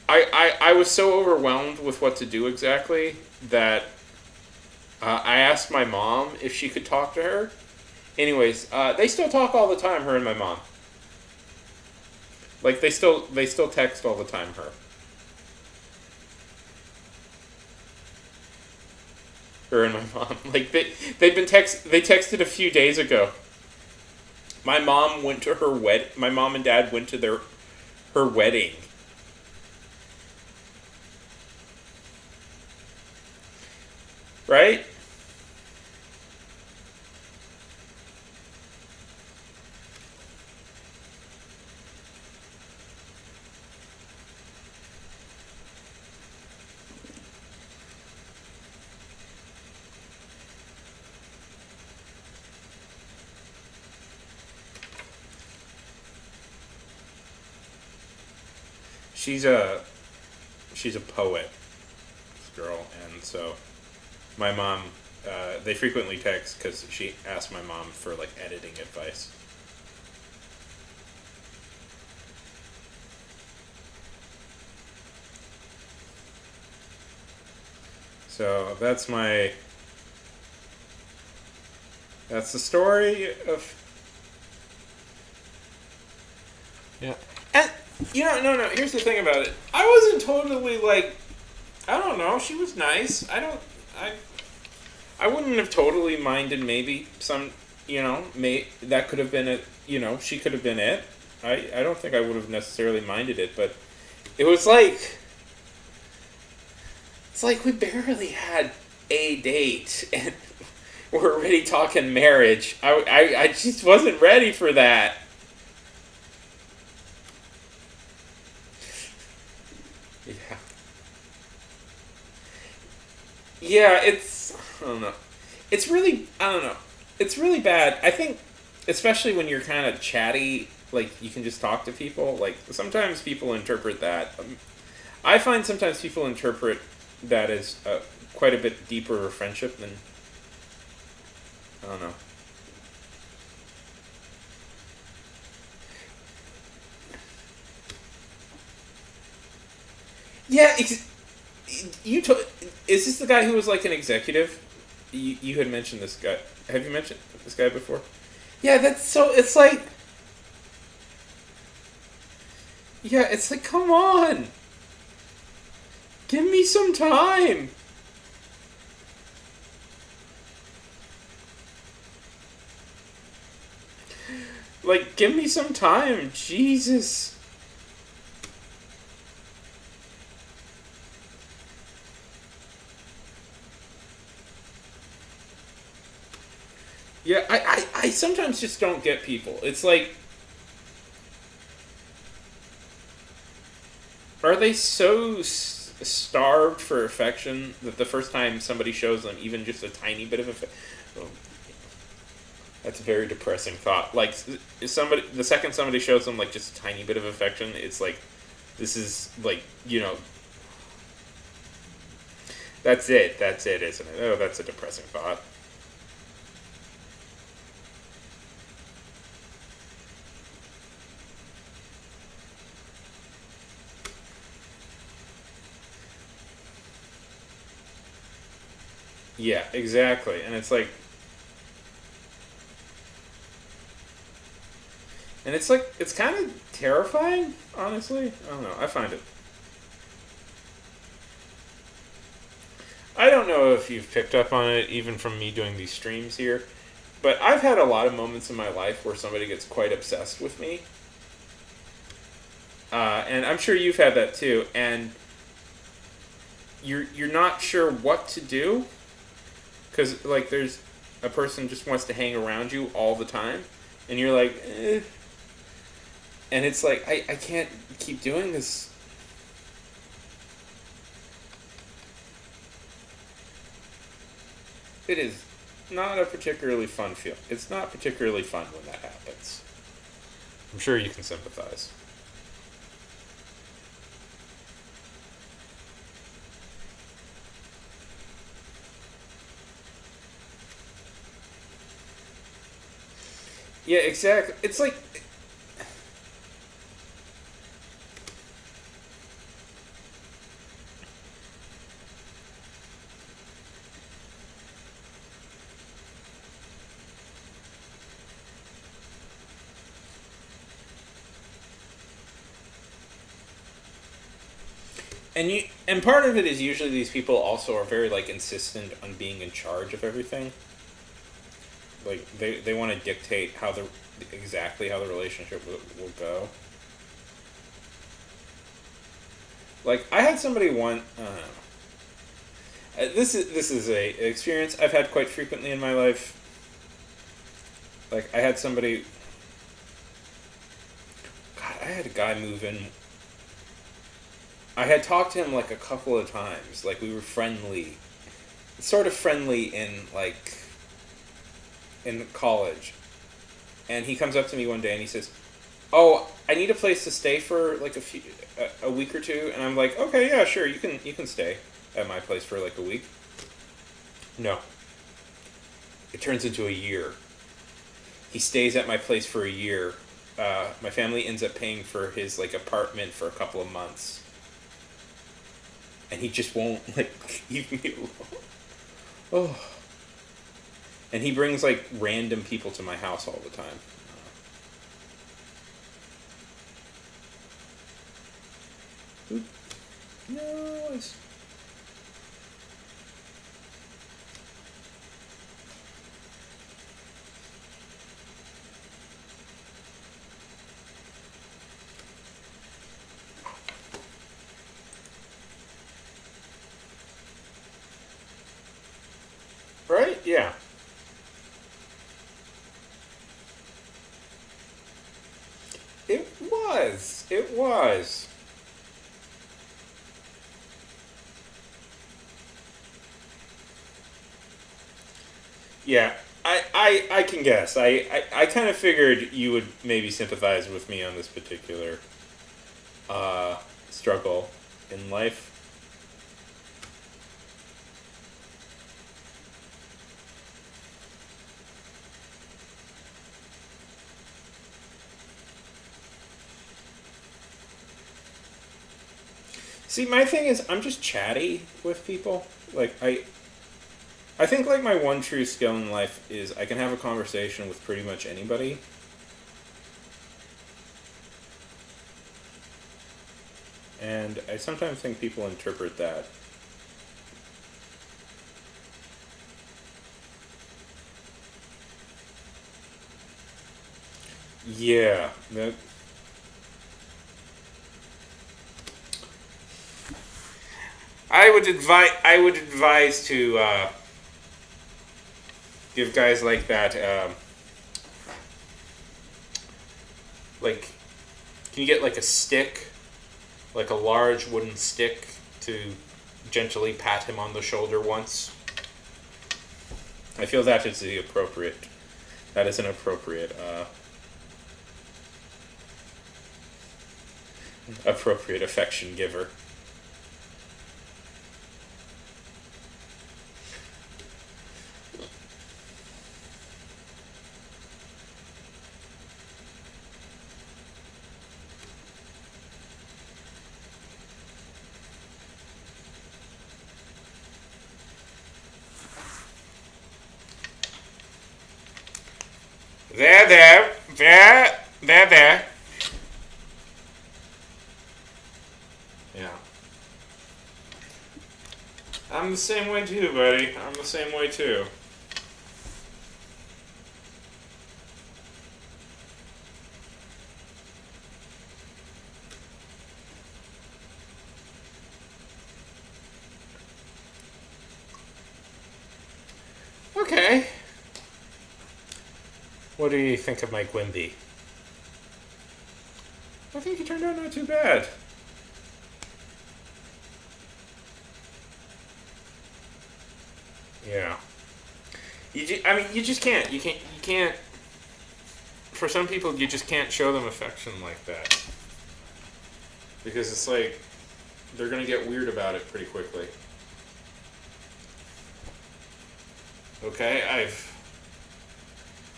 Speaker 1: I was so overwhelmed with what to do exactly that I asked my mom if she could talk to her. Anyways, they still talk all the time, her and my mom. Like they still text all the time, her and my mom. Like they texted a few days ago. My mom went to her My mom and dad went to her wedding. Right? she's a she's a poet, this girl, and so my mom, they frequently text because she asked my mom for like editing advice. So that's the story of. Yeah. And no. Here's the thing about it. I wasn't totally like, I don't know. She was nice. I wouldn't have totally minded maybe some, that could have been it. She could have been it. I don't think I would have necessarily minded it, but it was like, it's like we barely had a date and we're already talking marriage. I just wasn't ready for that. Yeah. Yeah, I don't know. I don't know. It's really bad. I think, especially when you're kind of chatty, like you can just talk to people. Like sometimes people interpret that. I find sometimes people interpret that as quite a bit deeper friendship than, I don't know. Yeah, you told. Is this the guy who was like an executive? You had mentioned this guy. Have you mentioned this guy before? Yeah, that's so. It's like. Yeah, it's like, come on. Give me some time. Like, give me some time. Jesus. Yeah, I sometimes just don't get people. It's like, are they so starved for affection that the first time somebody shows them even just a tiny bit of affection, oh, that's a very depressing thought. Like, if the second somebody shows them like just a tiny bit of affection, it's like, this is like, that's it, isn't it? Oh, that's a depressing thought. Yeah, exactly. And it's like, it's kind of terrifying, honestly. I don't know. I find it. I don't know if you've picked up on it, even from me doing these streams here, but I've had a lot of moments in my life where somebody gets quite obsessed with me. And I'm sure you've had that too. And you're not sure what to do because like there's a person just wants to hang around you all the time, and you're like, and it's like I can't keep doing this. It is not a particularly fun feel. It's not particularly fun when that happens. I'm sure you can sympathize. Yeah, exactly. It's like, and part of it is usually these people also are very like insistent on being in charge of everything. Like they want to dictate exactly how the relationship will go. Like I had somebody one. This is a experience I've had quite frequently in my life. Like I had somebody. God, I had a guy move in. I had talked to him like a couple of times. Like we were friendly, sort of friendly in college, and he comes up to me one day and he says, oh, I need a place to stay for like a week or two, and I'm like, okay, yeah, sure, you can stay at my place for like a week. No, it turns into a year. He stays at my place for a year. My family ends up paying for his like apartment for a couple of months, and he just won't like leave me alone. Oh, and he brings like random people to my house all the time. No, it's right. Yeah, it was. It was. Yeah, I can guess. I kind of figured you would maybe sympathize with me on this particular uh, struggle in life. See, my thing is, I'm just chatty with people. Like, I think, like, my one true skill in life is I can have a conversation with pretty much anybody. And I sometimes think people interpret that. Yeah, that, I would advise to give guys like that, like, can you get like a stick, like a large wooden stick, to gently pat him on the shoulder once? I feel that is the appropriate. That is an appropriate, appropriate affection giver. There. Yeah. I'm the same way too, buddy. I'm the same way too. Okay. What do you think of my Gwimbly? I think he turned out not too bad. Yeah. I mean, you just can't. You can't. You can't. For some people, you just can't show them affection like that because it's like they're gonna get weird about it pretty quickly. Okay,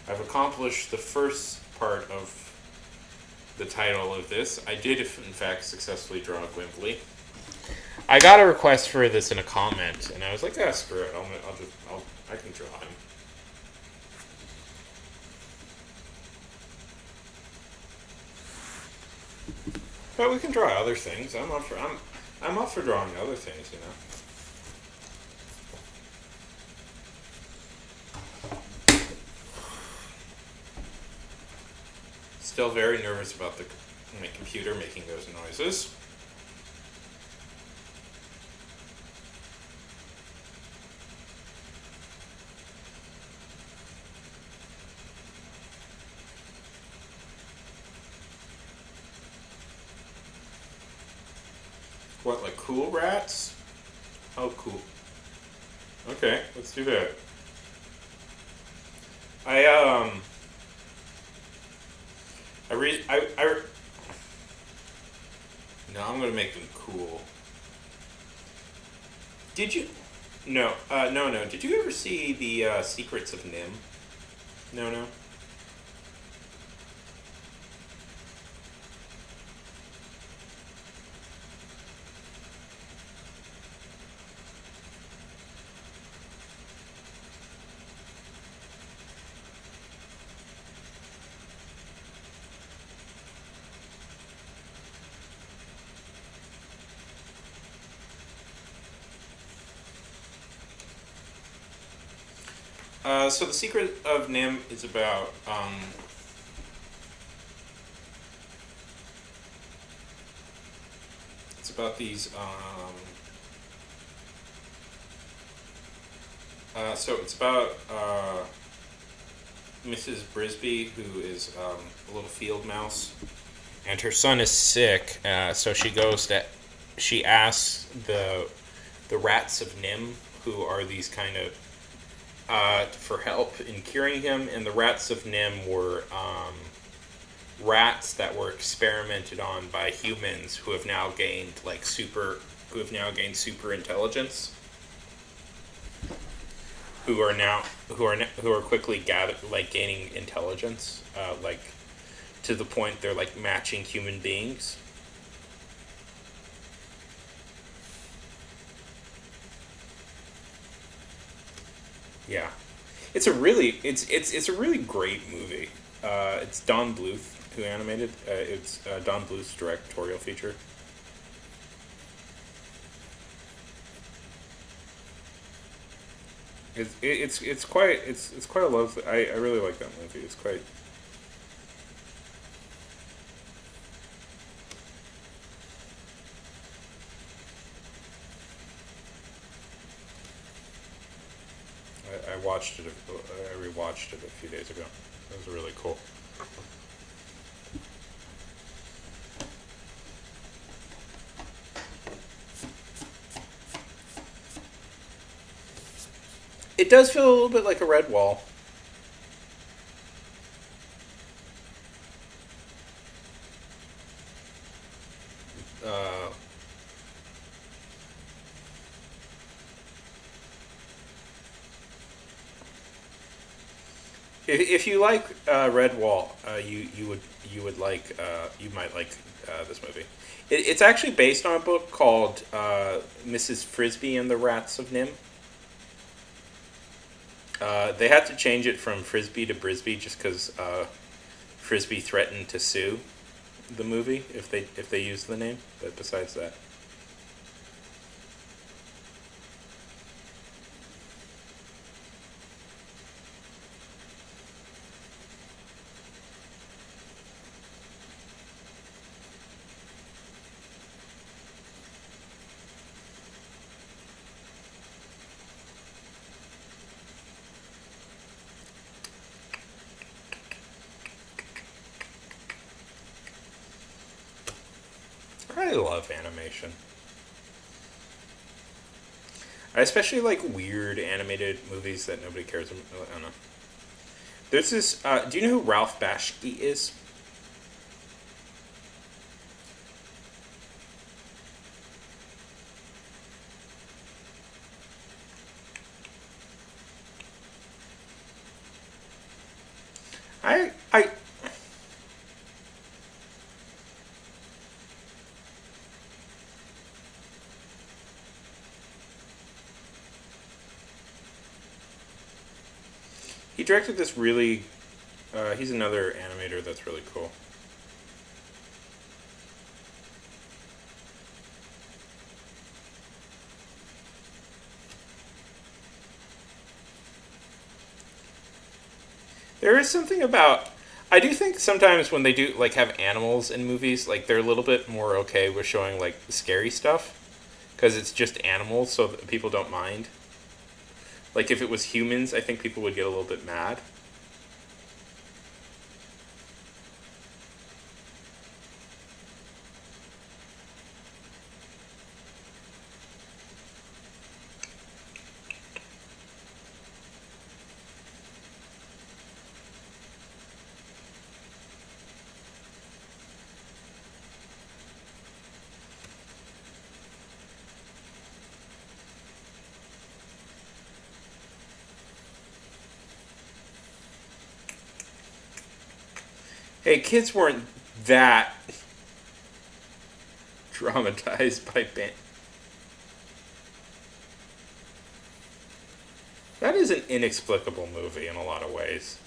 Speaker 1: I've accomplished the first part of the title of this. I did, in fact, successfully draw Gwimbly. I got a request for this in a comment, and I was like, "Ah, screw it. I can draw him." But we can draw other things. I'm up for drawing other things, you know. Still very nervous about my computer making those noises. What, like cool rats? Oh, cool. Okay, let's do that. I No, I'm gonna make them cool. Did you? No, no. Did you ever see the Secrets of Nim? No, no. So the Secret of Nim is about it's about these so it's about Mrs. Brisby, who is a little field mouse, and her son is sick. So she asks the rats of Nim, who are these kind of for help in curing him. And the rats of Nim were rats that were experimented on by humans who have now gained super intelligence, who are quickly gaining intelligence, to the point they're like matching human beings. Yeah, it's a really great movie. It's Don Bluth who animated. It's Don Bluth's directorial feature. It's quite a love. I really like that movie. It's quite. I watched it. I rewatched it a few days ago. It was really cool. It does feel a little bit like a red wall. Uh, if you like Red Wall, you might like this movie. It's actually based on a book called Mrs. Frisby and the Rats of Nim. They had to change it from Frisbee to Brisby just because Frisbee threatened to sue the movie if they used the name. But besides that, I love animation. I especially like weird animated movies that nobody cares about. I don't know. There's this. Do you know who Ralph Bashki is? I He directed this really. He's another animator that's really cool. There is something about. I do think sometimes when they do like have animals in movies, like they're a little bit more okay with showing like scary stuff because it's just animals, so that people don't mind. Like if it was humans, I think people would get a little bit mad. Hey, kids weren't that traumatized by Bambi. That is an inexplicable movie in a lot of ways.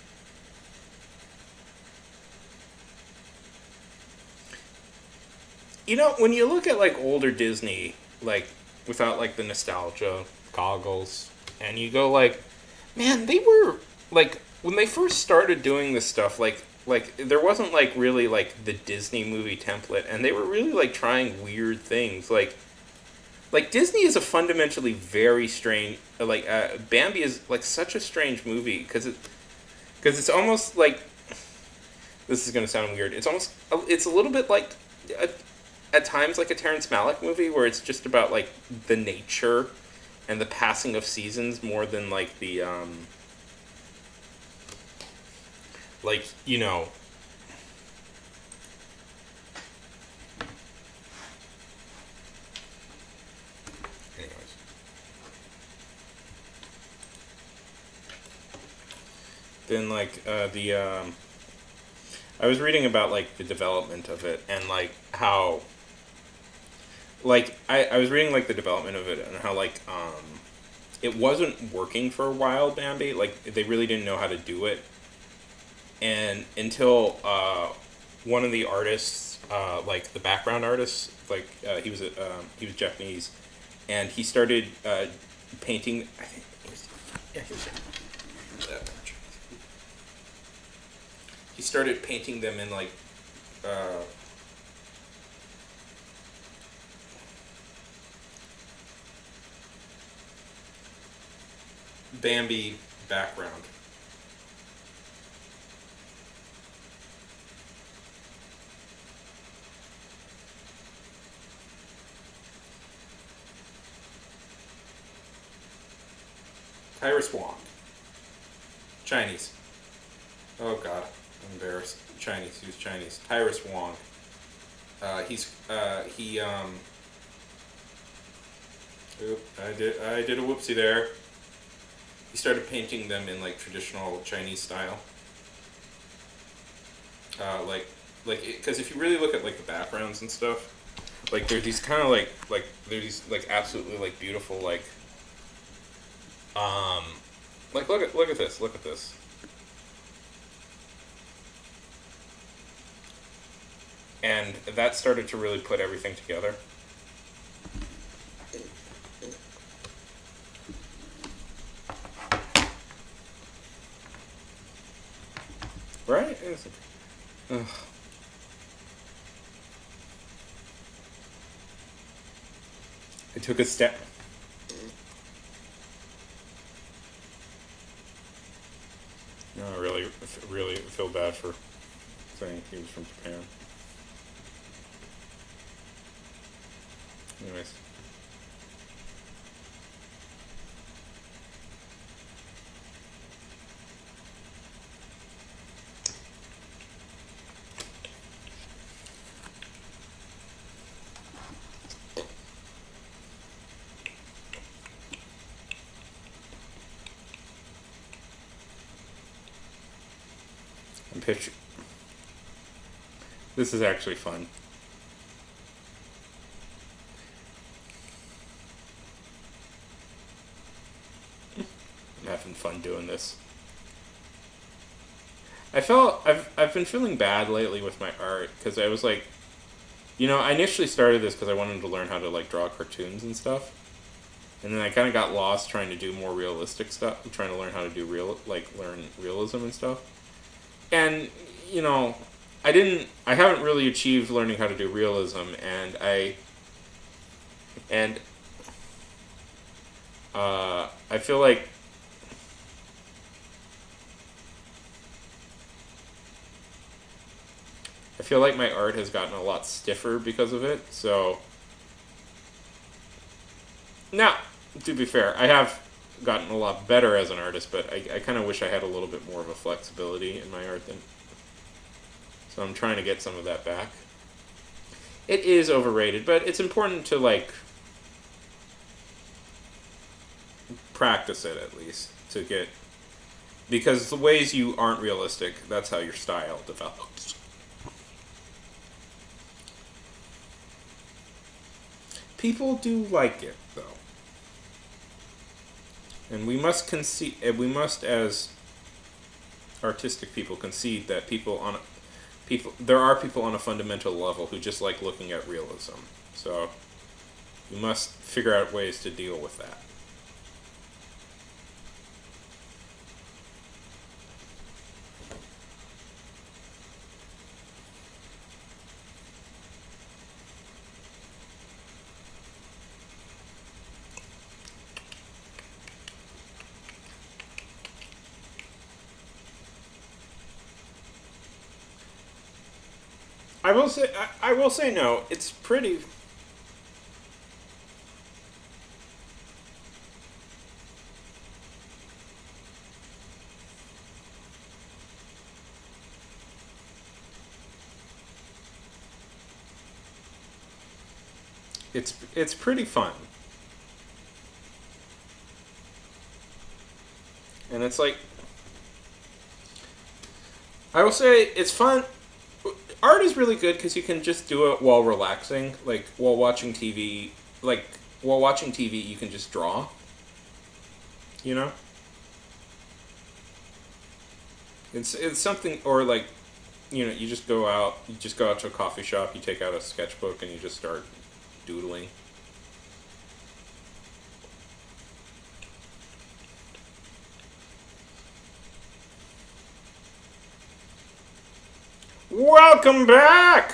Speaker 1: When you look at like older Disney, like without like the nostalgia goggles, and you go like, man, they were like when they first started doing this stuff, like there wasn't like really like the Disney movie template, and they were really like trying weird things. Like Disney is a fundamentally very strange. Bambi is like such a strange movie because it's almost like this is gonna sound weird. It's a little bit like a, at times like a Terrence Malick movie where it's just about like the nature and the passing of seasons more than like the like anyways. Then like the I was reading about like the development of it and like how like I was reading like the development of it and how like it wasn't working for a while, Bambi. Like they really didn't know how to do it, and until one of the artists, like the background artist, like he was Japanese, and he started painting. I think it was, yeah, he was. He started painting them in like uh, Bambi background. Tyrus Wong, Chinese. Oh God, I'm embarrassed. Chinese. He was Chinese. Tyrus Wong. He. Oop, I did a whoopsie there. He started painting them in like traditional Chinese style. Like because if you really look at like the backgrounds and stuff, like there's these kind of like there's these like absolutely like beautiful um like look at this. And that started to really put everything together. Right? Ugh. I took a step. No, I really feel bad for saying he was from Japan. Anyways. I'm picturing. This is actually fun. I'm having fun doing this. I've been feeling bad lately with my art because I was like, I initially started this because I wanted to learn how to like draw cartoons and stuff, and then I kind of got lost trying to do more realistic stuff, trying to learn how to do learn realism and stuff, and you know, I haven't really achieved learning how to do realism, and I feel like my art has gotten a lot stiffer because of it. So now, to be fair, I have gotten a lot better as an artist, but I kind of wish I had a little bit more of a flexibility in my art than. So I'm trying to get some of that back. It is overrated, but it's important to like practice it at least to get, because the ways you aren't realistic, that's how your style develops. People do like it though, and we must concede. We must, as artistic people, concede that people there are people on a fundamental level who just like looking at realism. So you must figure out ways to deal with that. I will say no. It's pretty. It's pretty fun, and it's like I will say it's fun. Art is really good because you can just do it while relaxing, like while watching TV. Like while watching TV, you can just draw. You know, it's something, or like, you just go out to a coffee shop, you take out a sketchbook, and you just start doodling. Welcome back.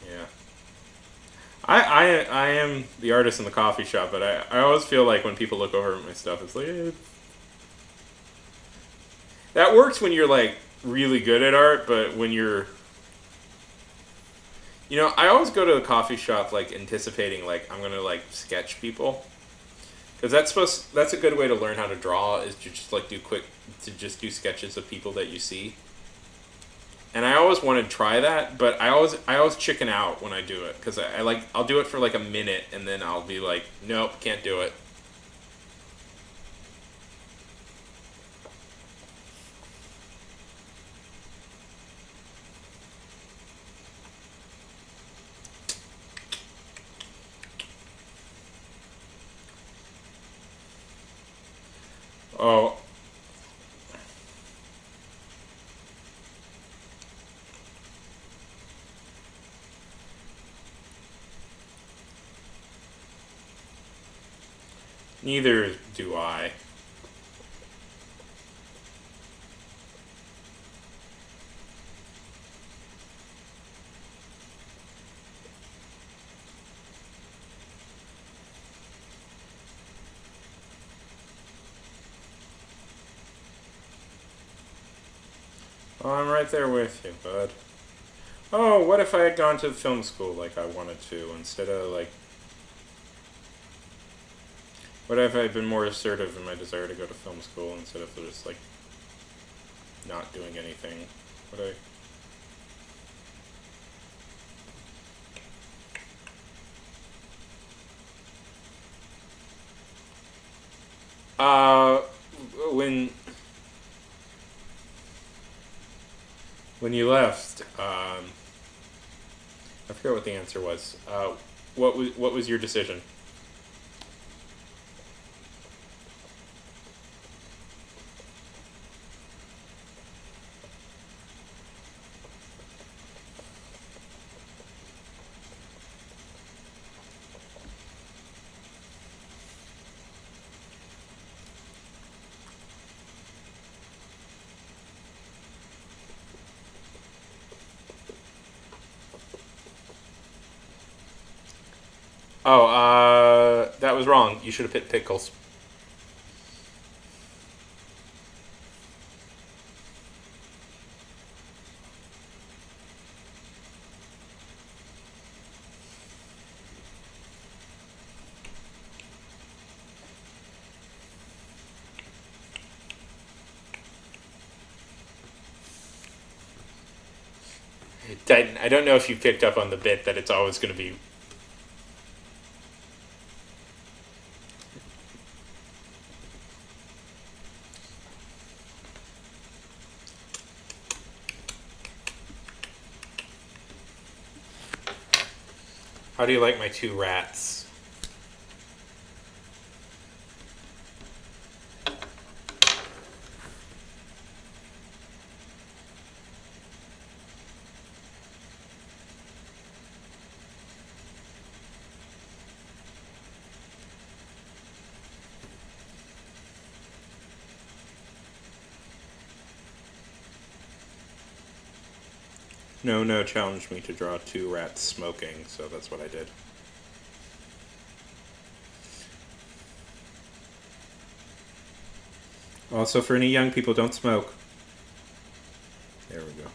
Speaker 1: Yeah. I am the artist in the coffee shop, but I always feel like when people look over at my stuff, it's like that works when you're like really good at art, but when you're I always go to the coffee shop like anticipating like I'm gonna like sketch people because that's a good way to learn how to draw is to just like just do sketches of people that you see. And I always want to try that, but I always chicken out when I do it because I like I'll do it for like a minute and then I'll be like, nope, can't do it. Oh, neither do I. Oh, I'm right there with you, bud. Oh, what if I had gone to film school like I wanted to instead of like what if I had been more assertive in my desire to go to film school instead of just like not doing anything? What I when you left, I forget what the answer was. What was your decision? Oh, that was wrong. You should have picked pickles. Titan, I don't know if you picked up on the bit that it's always going to be How do you like my 2 rats? No challenged me to draw 2 rats smoking, so that's what I did. Also, for any young people, don't smoke. There we go.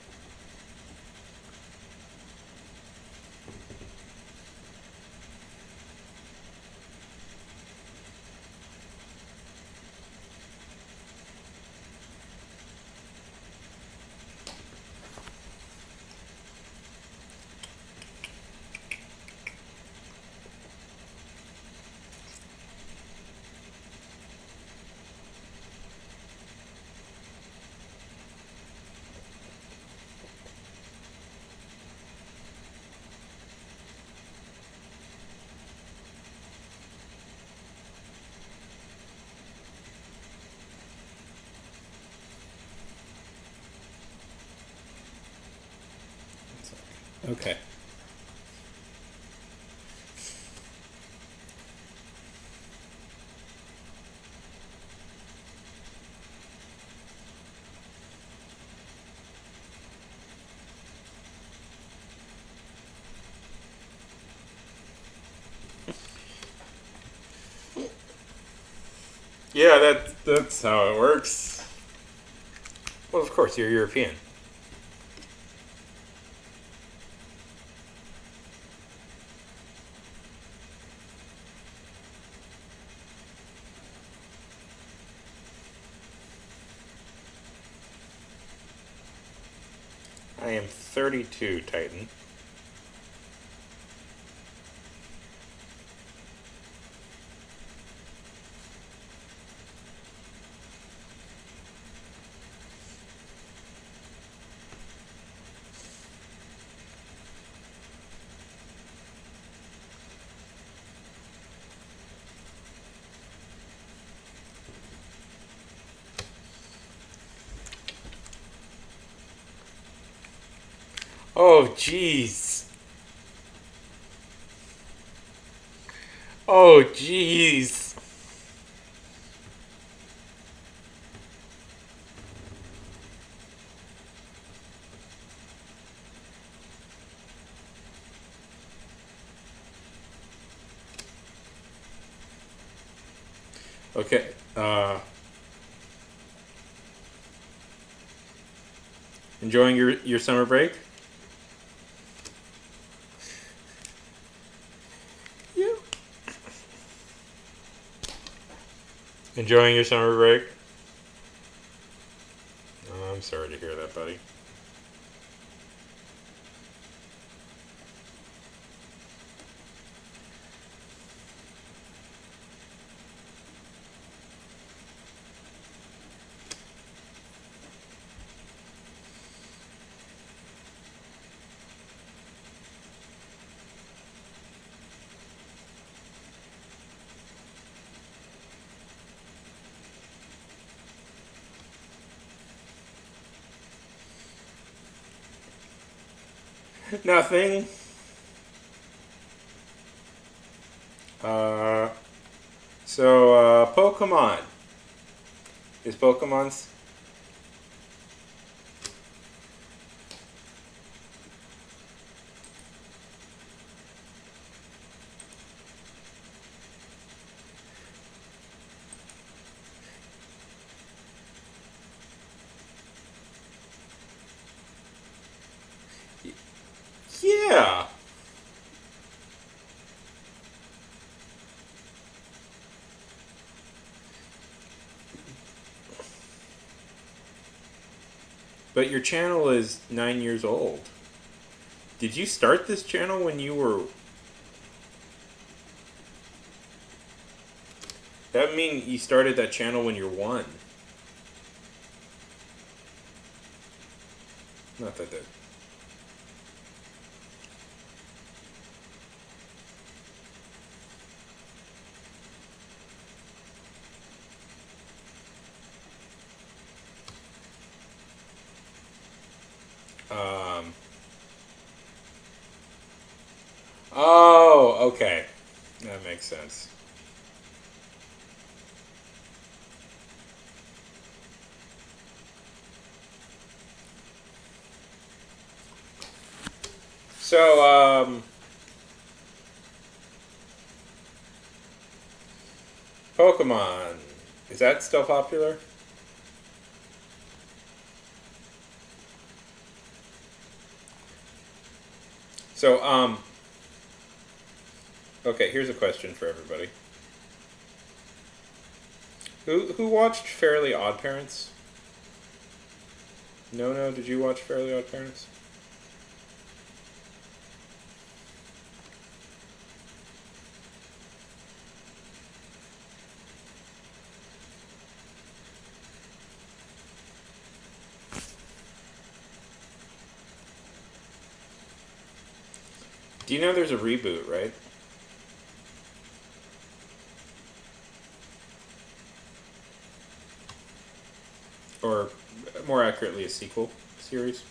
Speaker 1: Okay. Yeah, that's how it works. Well, of course, you're European. I am 32, Titan. Oh, jeez. Oh, jeez. Okay. Enjoying your summer break? Yeah. Enjoying your summer break? Oh, I'm sorry to hear that, buddy. Nothing. Uh, Pokemon. Is Pokemon's? Yeah. But your channel is 9 years old. Did you start this channel when you were... That mean you started that channel when you're 1. Not that that... Oh, okay. That makes sense. So, Pokemon. Is that still popular? So, okay, here's a question for everybody. Who watched Fairly Odd Parents? No, no, did you watch Fairly Odd Parents? Do you know there's a reboot, right? Or more accurately, a sequel series?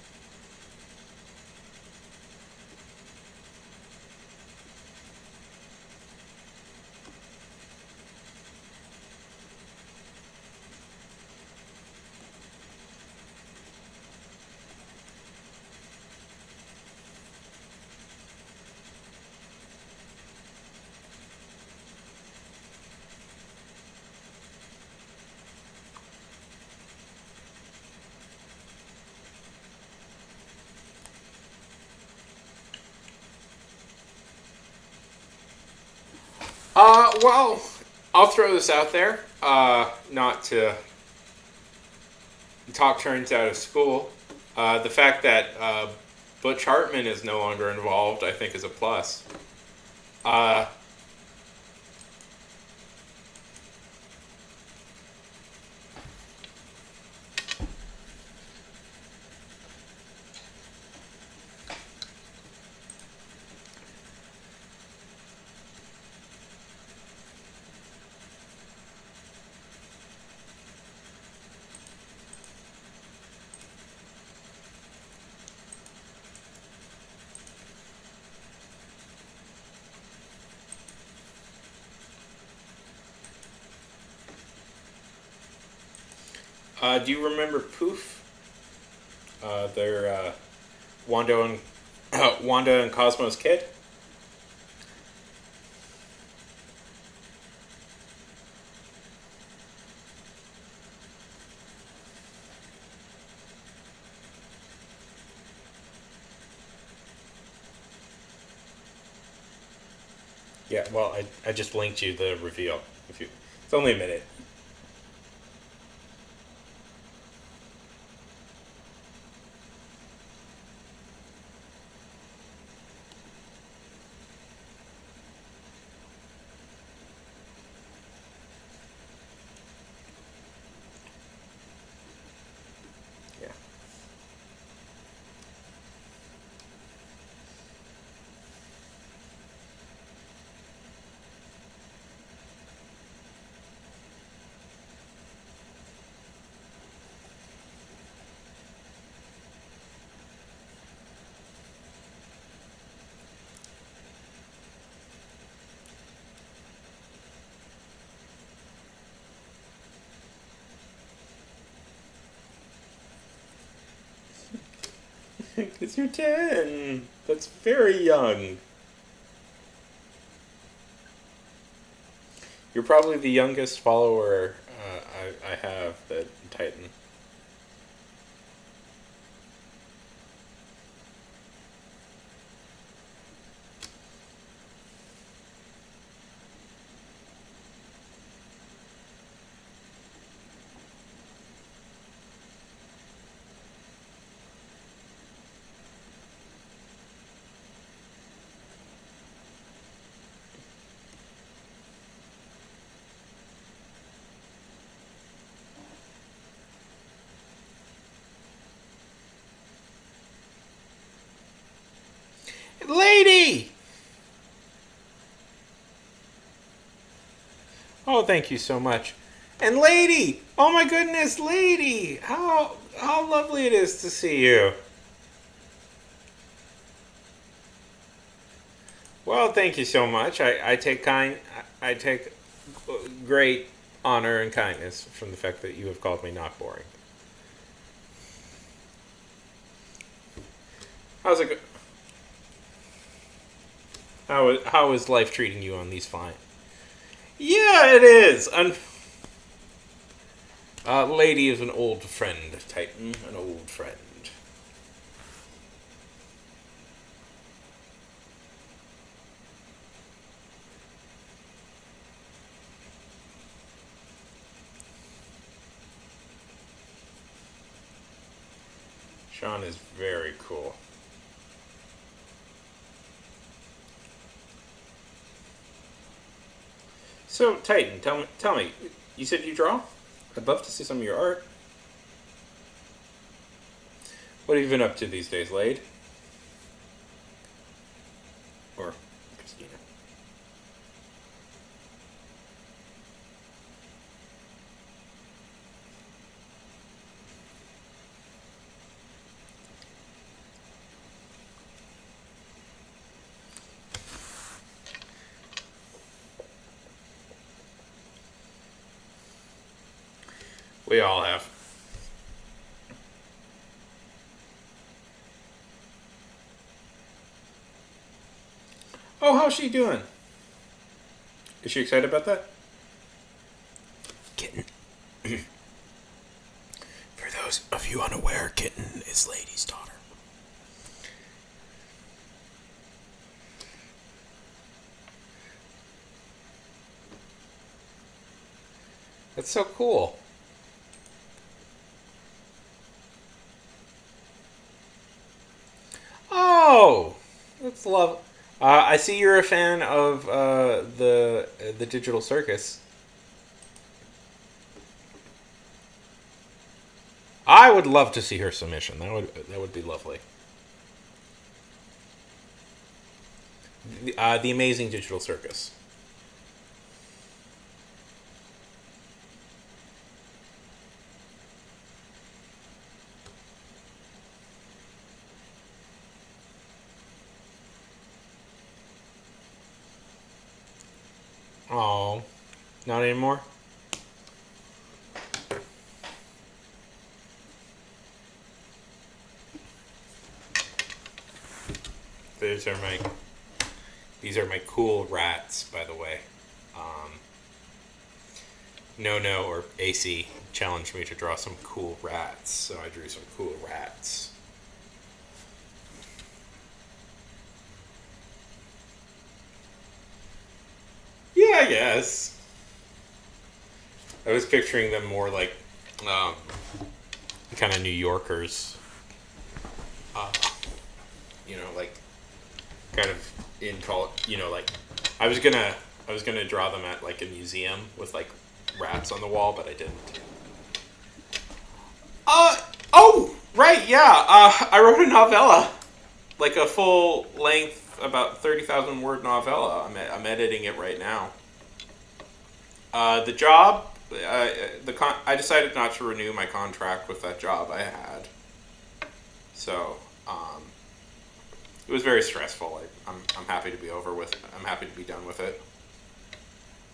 Speaker 1: Well, I'll throw this out there. Not to talk turns out of school. The fact that Butch Hartman is no longer involved, I think, is a plus. Uh, do you remember Poof? Their Wanda and Wanda and Cosmo's kid. Yeah, well, I just linked you the reveal. If you, it's only a minute. Yeah. Because you're 10. That's very young. You're probably the youngest follower I have that Titan. Lady! Oh, thank you so much. And Lady! Oh my goodness, Lady! How lovely it is to see you. Well, thank you so much. I take great honor and kindness from the fact that you have called me not boring. How's it go? How is life treating you on these fine? Yeah, it is. Lady is an old friend, Titan. An old friend. Sean is very cool. So, Titan, tell me. You said you draw? I'd love to see some of your art. What have you been up to these days, Lade? Or Christina? We all have. Oh, how's she doing? Is she excited about that? Kitten. For those of you unaware, Kitten is Lady's daughter. That's so cool. Oh, that's love. I see you're a fan of the Digital Circus. I would love to see her submission. That would be lovely. The Amazing Digital Circus. Oh, not anymore. These are my these are my cool rats, by the way. Um, No or AC challenged me to draw some cool rats, so I drew some cool rats. Yeah, I guess. I was picturing them more like um, kind of New Yorkers. Uh, like kind of in college. Like I was gonna I was gonna draw them at like a museum with like rats on the wall, but I didn't. Uh oh, right, yeah. I wrote a novella, like a full length, about 30,000 word novella. I'm editing it right now. The job, I decided not to renew my contract with that job I had. So, it was very stressful. I'm happy to be over with. I'm happy to be done with it.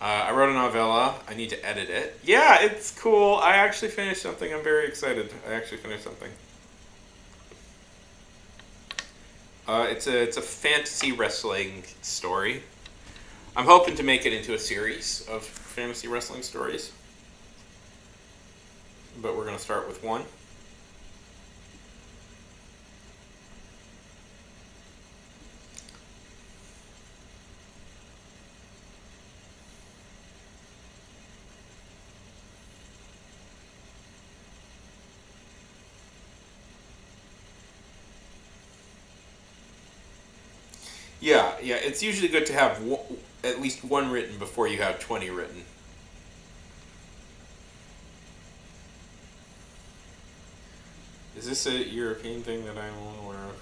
Speaker 1: I wrote a novella. I need to edit it. Yeah, it's cool. I actually finished something. I'm very excited. I actually finished something. It's a fantasy wrestling story. I'm hoping to make it into a series of fantasy wrestling stories, but we're gonna start with one. Yeah. It's usually good to have at least one written before you have 20 written. Is this a European thing that I'm unaware of?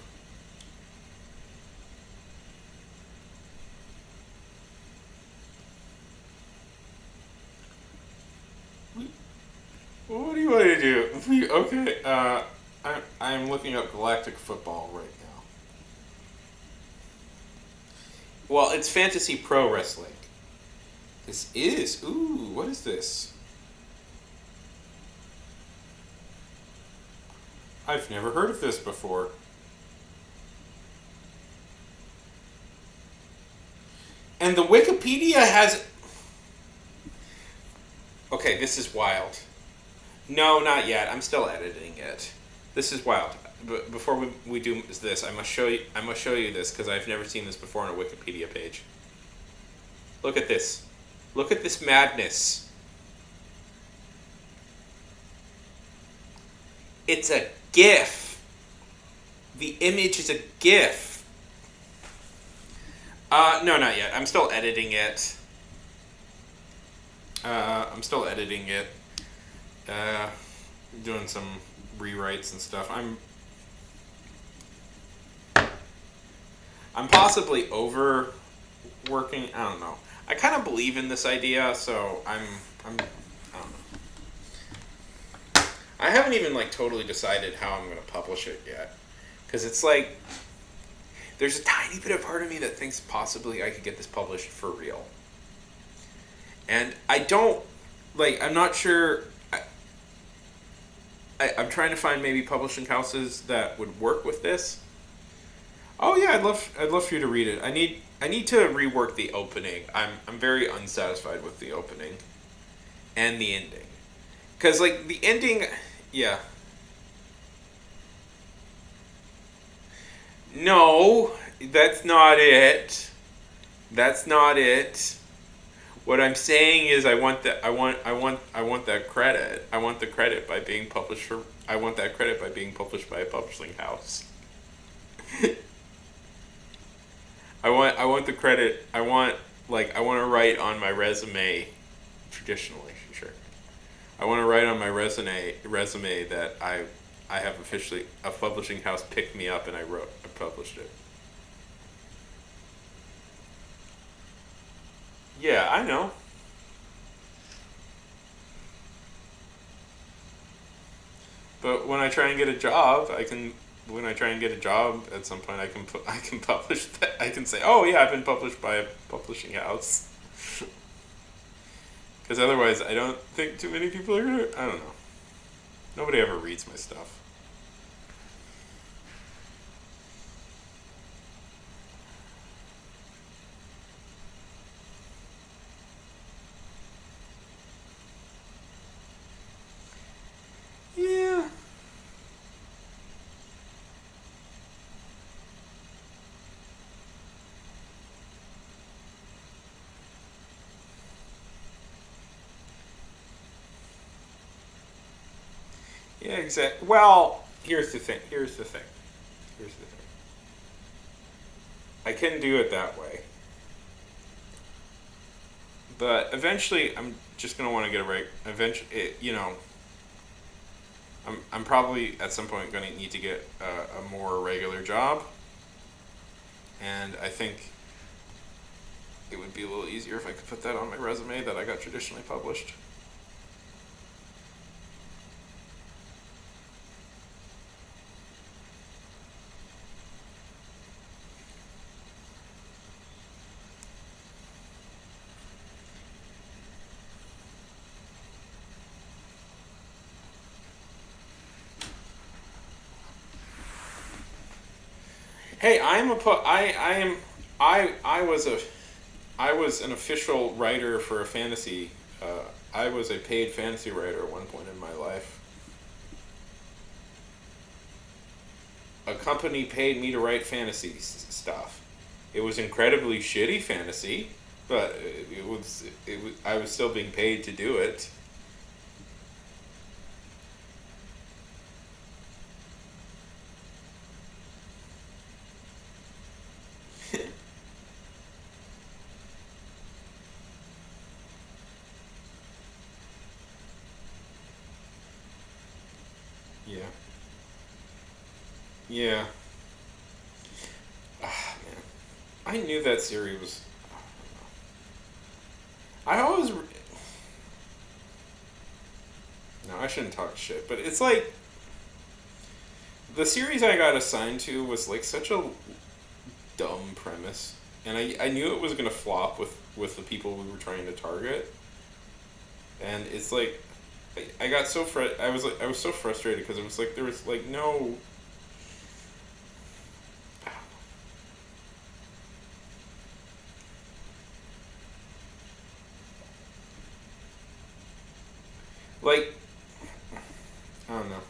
Speaker 1: What do you want to do? Okay, I'm looking up galactic football right now. Well, it's Fantasy Pro Wrestling. This is. Ooh, what is this? I've never heard of this before. And the Wikipedia has. Okay, this is wild. No, not yet. I'm still editing it. This is wild. But before we do this, I must show you. I must show you this because I've never seen this before on a Wikipedia page. Look at this. Look at this madness. It's a GIF. The image is a GIF. No, not yet. I'm still editing it. I'm still editing it. Doing some rewrites and stuff. I'm possibly overworking. I don't know. I kind of believe in this idea, so I don't know. I haven't even like totally decided how I'm going to publish it yet, because it's like there's a tiny bit of part of me that thinks possibly I could get this published for real, and I don't like. I'm not sure. I'm trying to find maybe publishing houses that would work with this. Oh yeah, I'd love for you to read it. I need to rework the opening. I'm very unsatisfied with the opening and the ending. Cuz like the ending, yeah. No, that's not it. That's not it. What I'm saying is I want that credit. I want the credit by being published for I want that credit by being published by a publishing house. I want the credit. I want to write on my resume traditionally, sure. I want to write on my resume that I have officially a publishing house picked me up and I published it. Yeah, I know. But when I try and get a job, when I try and get a job at some point I can publish that. I can say, "Oh yeah, I've been published by a publishing house." Cuz otherwise I don't think too many people are going to I don't know. Nobody ever reads my stuff. Yeah. Yeah, exactly. Well, here's the thing. Here's the thing. I can do it that way. But eventually I'm just going to want to get a right eventually I'm probably at some point going to need to get a more regular job, and I think it would be a little easier if I could put that on my resume that I got traditionally published. Hey, I am I was an official writer for a fantasy. I was a paid fantasy writer at one point in my life. A company paid me to write fantasy stuff. It was incredibly shitty fantasy, but it was I was still being paid to do it. Yeah. Yeah. Ah, man. I knew that series was. I always. No, I shouldn't talk shit, but it's like. The series I got assigned to was like such a dumb premise. and I knew it was gonna flop with the people we were trying to target, and it's like I got so I was so frustrated because it was like there was like no. Like, I don't know.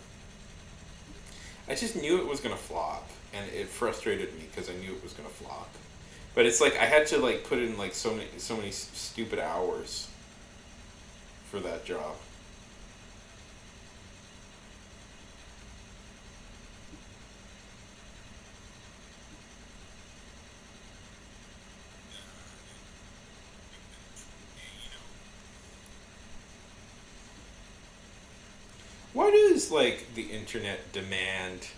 Speaker 1: I just knew it was gonna flop, and it frustrated me because I knew it was gonna flop. But it's like I had to like put in like so many stupid hours for that job. Why does like the internet demand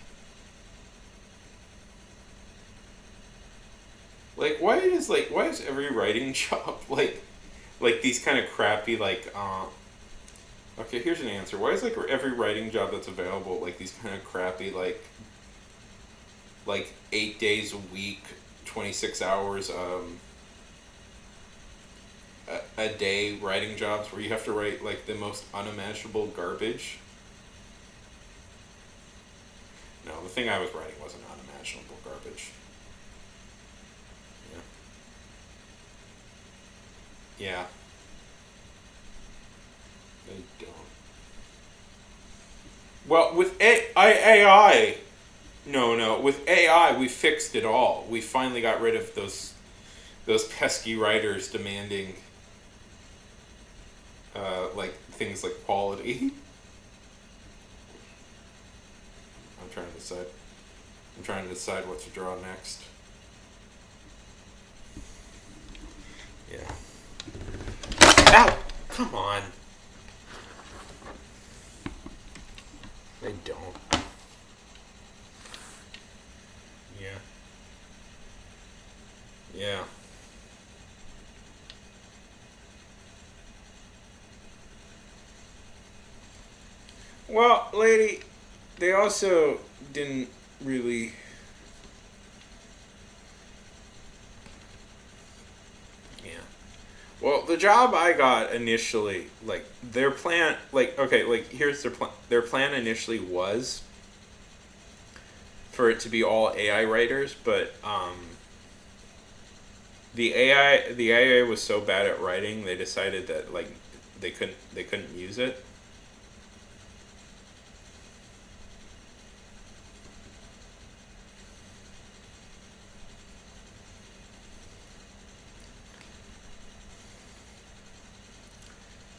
Speaker 1: why is every writing job like these kind of crappy okay, here's an answer. Why is like every writing job that's available like these kind of crappy like 8 days a week, 26 hours a day writing jobs where you have to write like the most unimaginable garbage? No, the thing I was writing wasn't unimaginable garbage. Yeah. Yeah. They don't. Well, with AI, no, with AI, we fixed it all. We finally got rid of those pesky writers demanding like things like quality. I'm trying to decide. I'm trying to decide what to draw next. Yeah. Ow! Come on. They don't. Yeah. Yeah. Well, lady, they also didn't really. Yeah. Well, the job I got initially, like their plan, like okay, like here's their plan. Their plan initially was for it to be all AI writers, but the AI was so bad at writing, they decided that like they couldn't use it.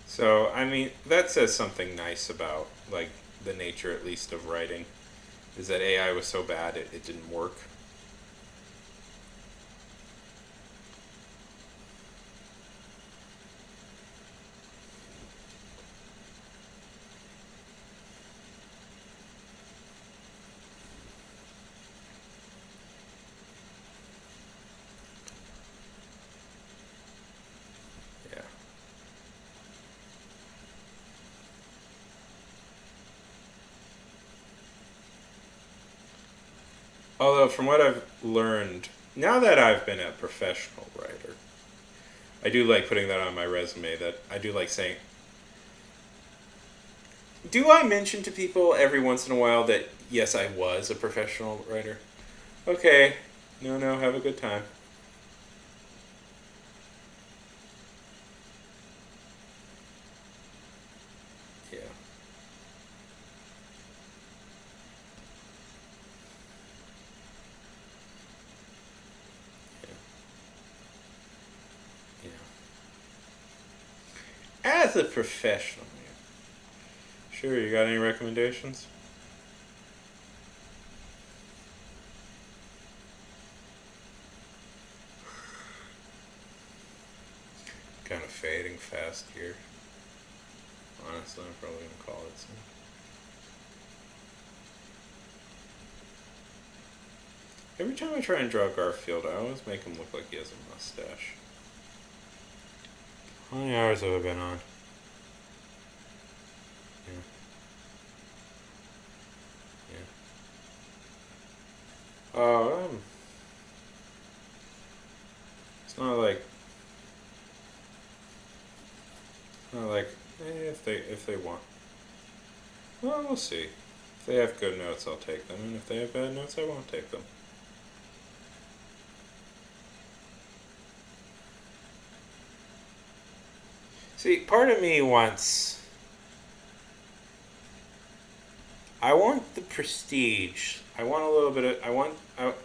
Speaker 1: So I mean that says something nice about like the nature at least of writing is that AI was so bad it didn't work. Yeah. Although from what I've learned now that I've been a professional writer, I do like putting that on my resume. That I do like saying. Do I mention to people every once in a while that yes, I was a professional writer? Okay. No, no. Have a good time. Yeah. Yeah. Yeah. As a professional, man. Sure. You got any recommendations? Kind of fading fast here. Honestly, I'm probably gonna call it soon. Every time I try and draw Garfield, I always make him look like he has a mustache. How many hours have I been on? Yeah. Yeah. Oh, not like not like if they want. Well, we'll see. If they have good notes, I'll take them, and if they have bad notes, I won't take them. See, part of me wants. I want the prestige. I want a little bit of.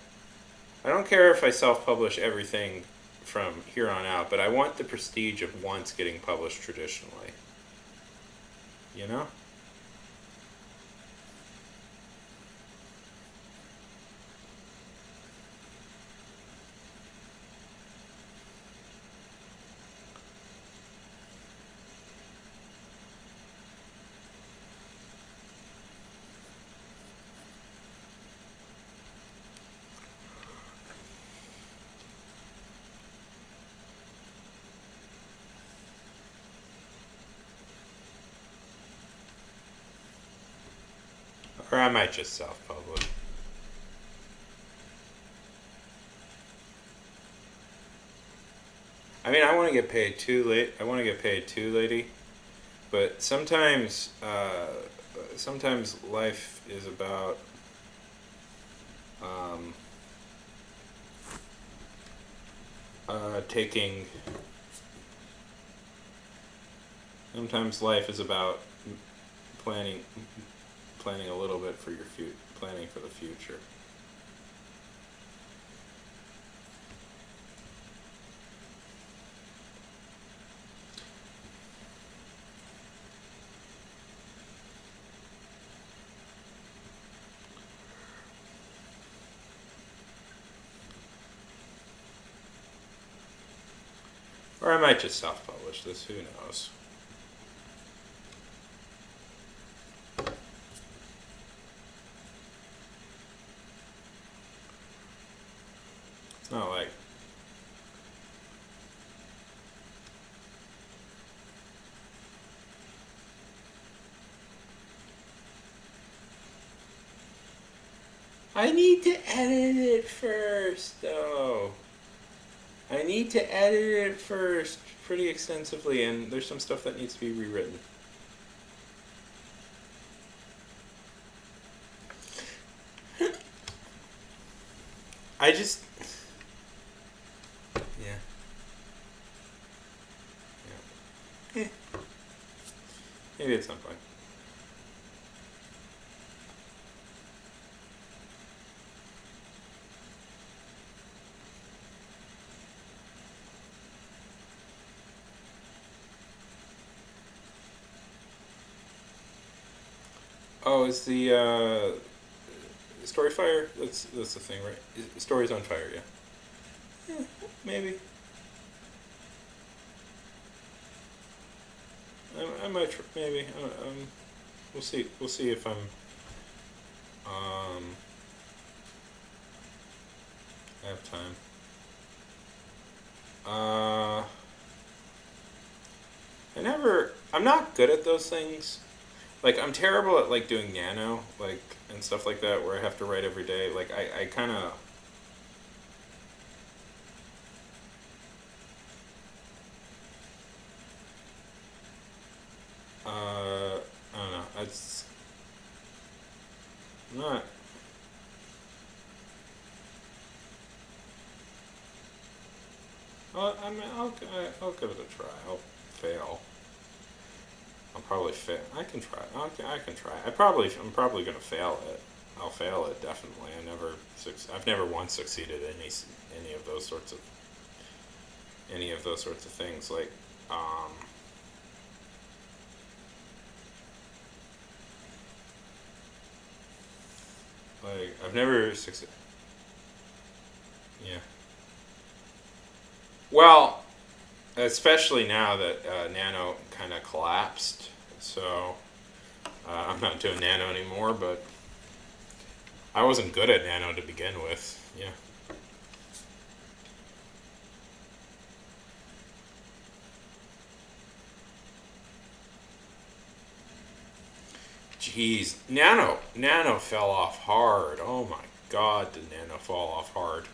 Speaker 1: I don't care if I self-publish everything from here on out, but I want the prestige of once getting published traditionally. You know? Or I might just self-publish. I mean, I want to get paid too late. I want to get paid too, lady. But sometimes life is about um, taking. Sometimes life is about planning, planning a little bit for your planning for the future. Or I might just self-publish this. Who knows? It's not like I need to edit it first, though. I need to edit it first pretty extensively, and there's some stuff that needs to be rewritten. I just. Yeah. Yeah. Maybe at some point. Oh, is the story fire? That's the thing, right? Story's on fire, yeah. Yeah, maybe. I might maybe. We'll see. We'll see if I have time. I never. I'm not good at those things. Like I'm terrible at like doing nano, like and stuff like that, where I have to write every day. Like I kind of. I don't know. It's not. I'll give it a try. I'll fail. I'll probably fail. I can try. I can try. I'm probably gonna fail it. I'll fail it definitely. I've never once succeeded in any of those sorts of things. Like I've never succeeded. Yeah. Well, especially now that Nano kind of collapsed, so I'm not doing Nano anymore. But I wasn't good at Nano to begin with. Yeah. Jeez, Nano fell off hard. Oh my God, did Nano fall off hard?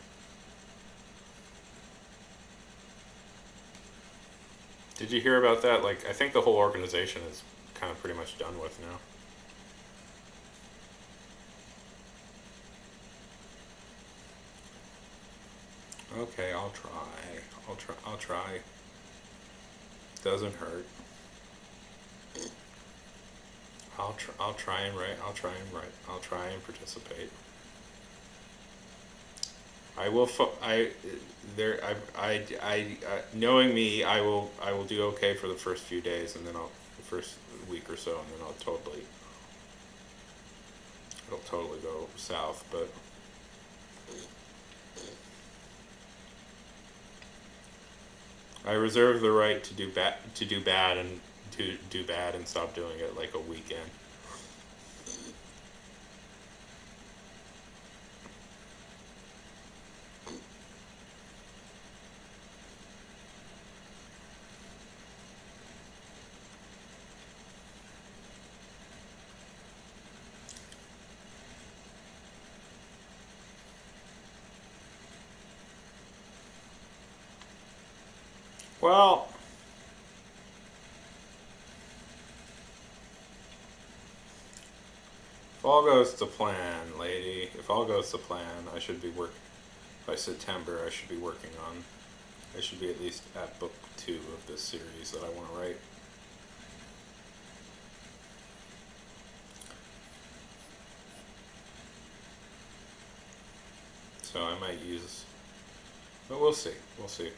Speaker 1: Did you hear about that? Like, I think the whole organization is kind of pretty much done with now. Okay, I'll try. I'll try. I'll try. Doesn't hurt. I'll try and write. I'll try and write. I'll try and participate. I will. I there. Knowing me, I will do okay for the first few days, and then the first week or so, and then it'll totally go south. But I reserve the right to do bad and to do bad and stop doing it like a weekend. Well, if all goes to plan, lady, if all goes to plan, I should be by September. I should be working on. I should be at least at book 2 of this series that I want to write. So I might use, but we'll see. We'll see.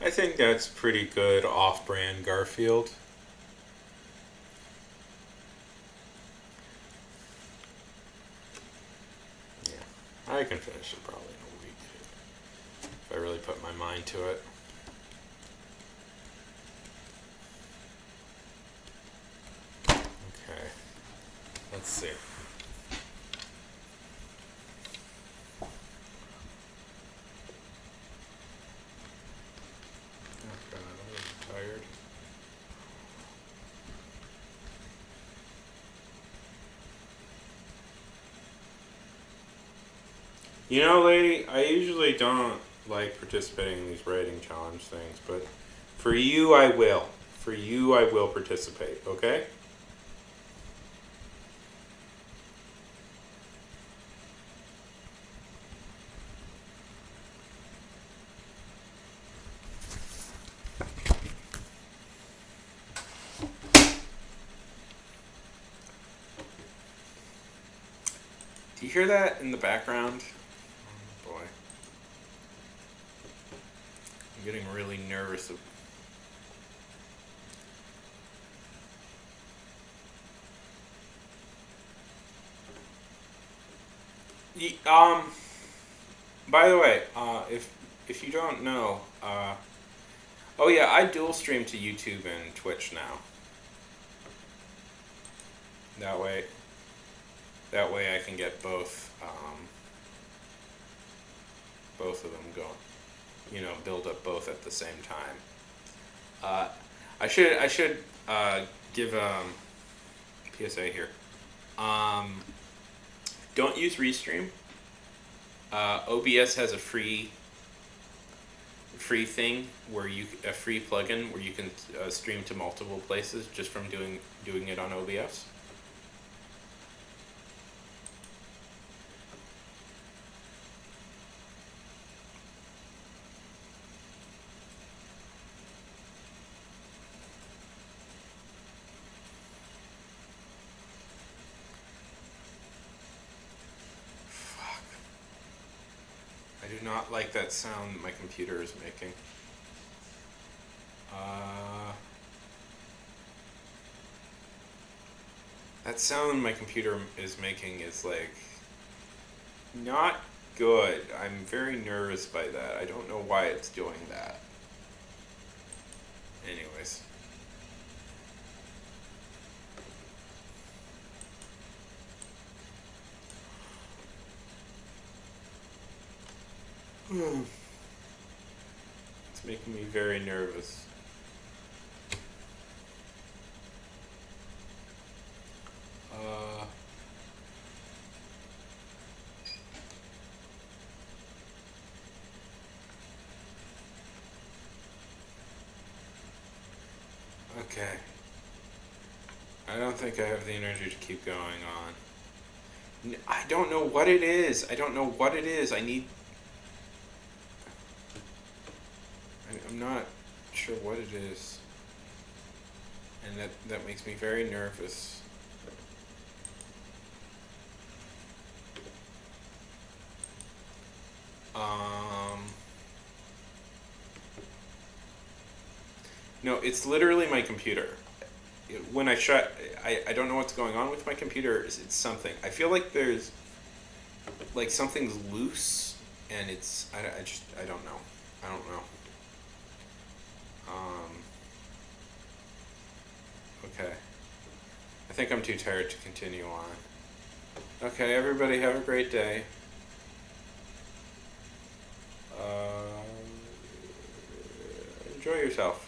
Speaker 1: I think that's pretty good off-brand Garfield. Yeah, I can finish it probably in a week if I really put my mind to it. Okay, let's see. Oh God, I'm tired. You know, lady, I usually don't like participating in these writing challenge things, but for you, I will. For you, I will participate, okay? Do you hear that in the background? Oh boy. I'm getting really nervous. Um, by the way, if you don't know, oh yeah, I dual stream to YouTube and Twitch now. That way, I can get both of them going. You know, build up both at the same time. I should give PSA here. Don't use Restream. OBS has a free thing where a free plugin where you can stream to multiple places just from doing it on OBS. I do not like that sound my computer is making. That sound my computer is making is like not good. I'm very nervous by that. I don't know why it's doing that. Anyways. It's making me very nervous. Okay. I don't think I have the energy to keep going on. I don't know what it is. I don't know what it is. I'm not sure what it is. And that makes me very nervous. No, it's literally my computer. When I shut, I don't know what's going on with my computer. It's something. I feel like there's, like something's loose, and I don't know. I don't know. Okay. I think I'm too tired to continue on. Okay, everybody have a great day. Uh, enjoy yourself.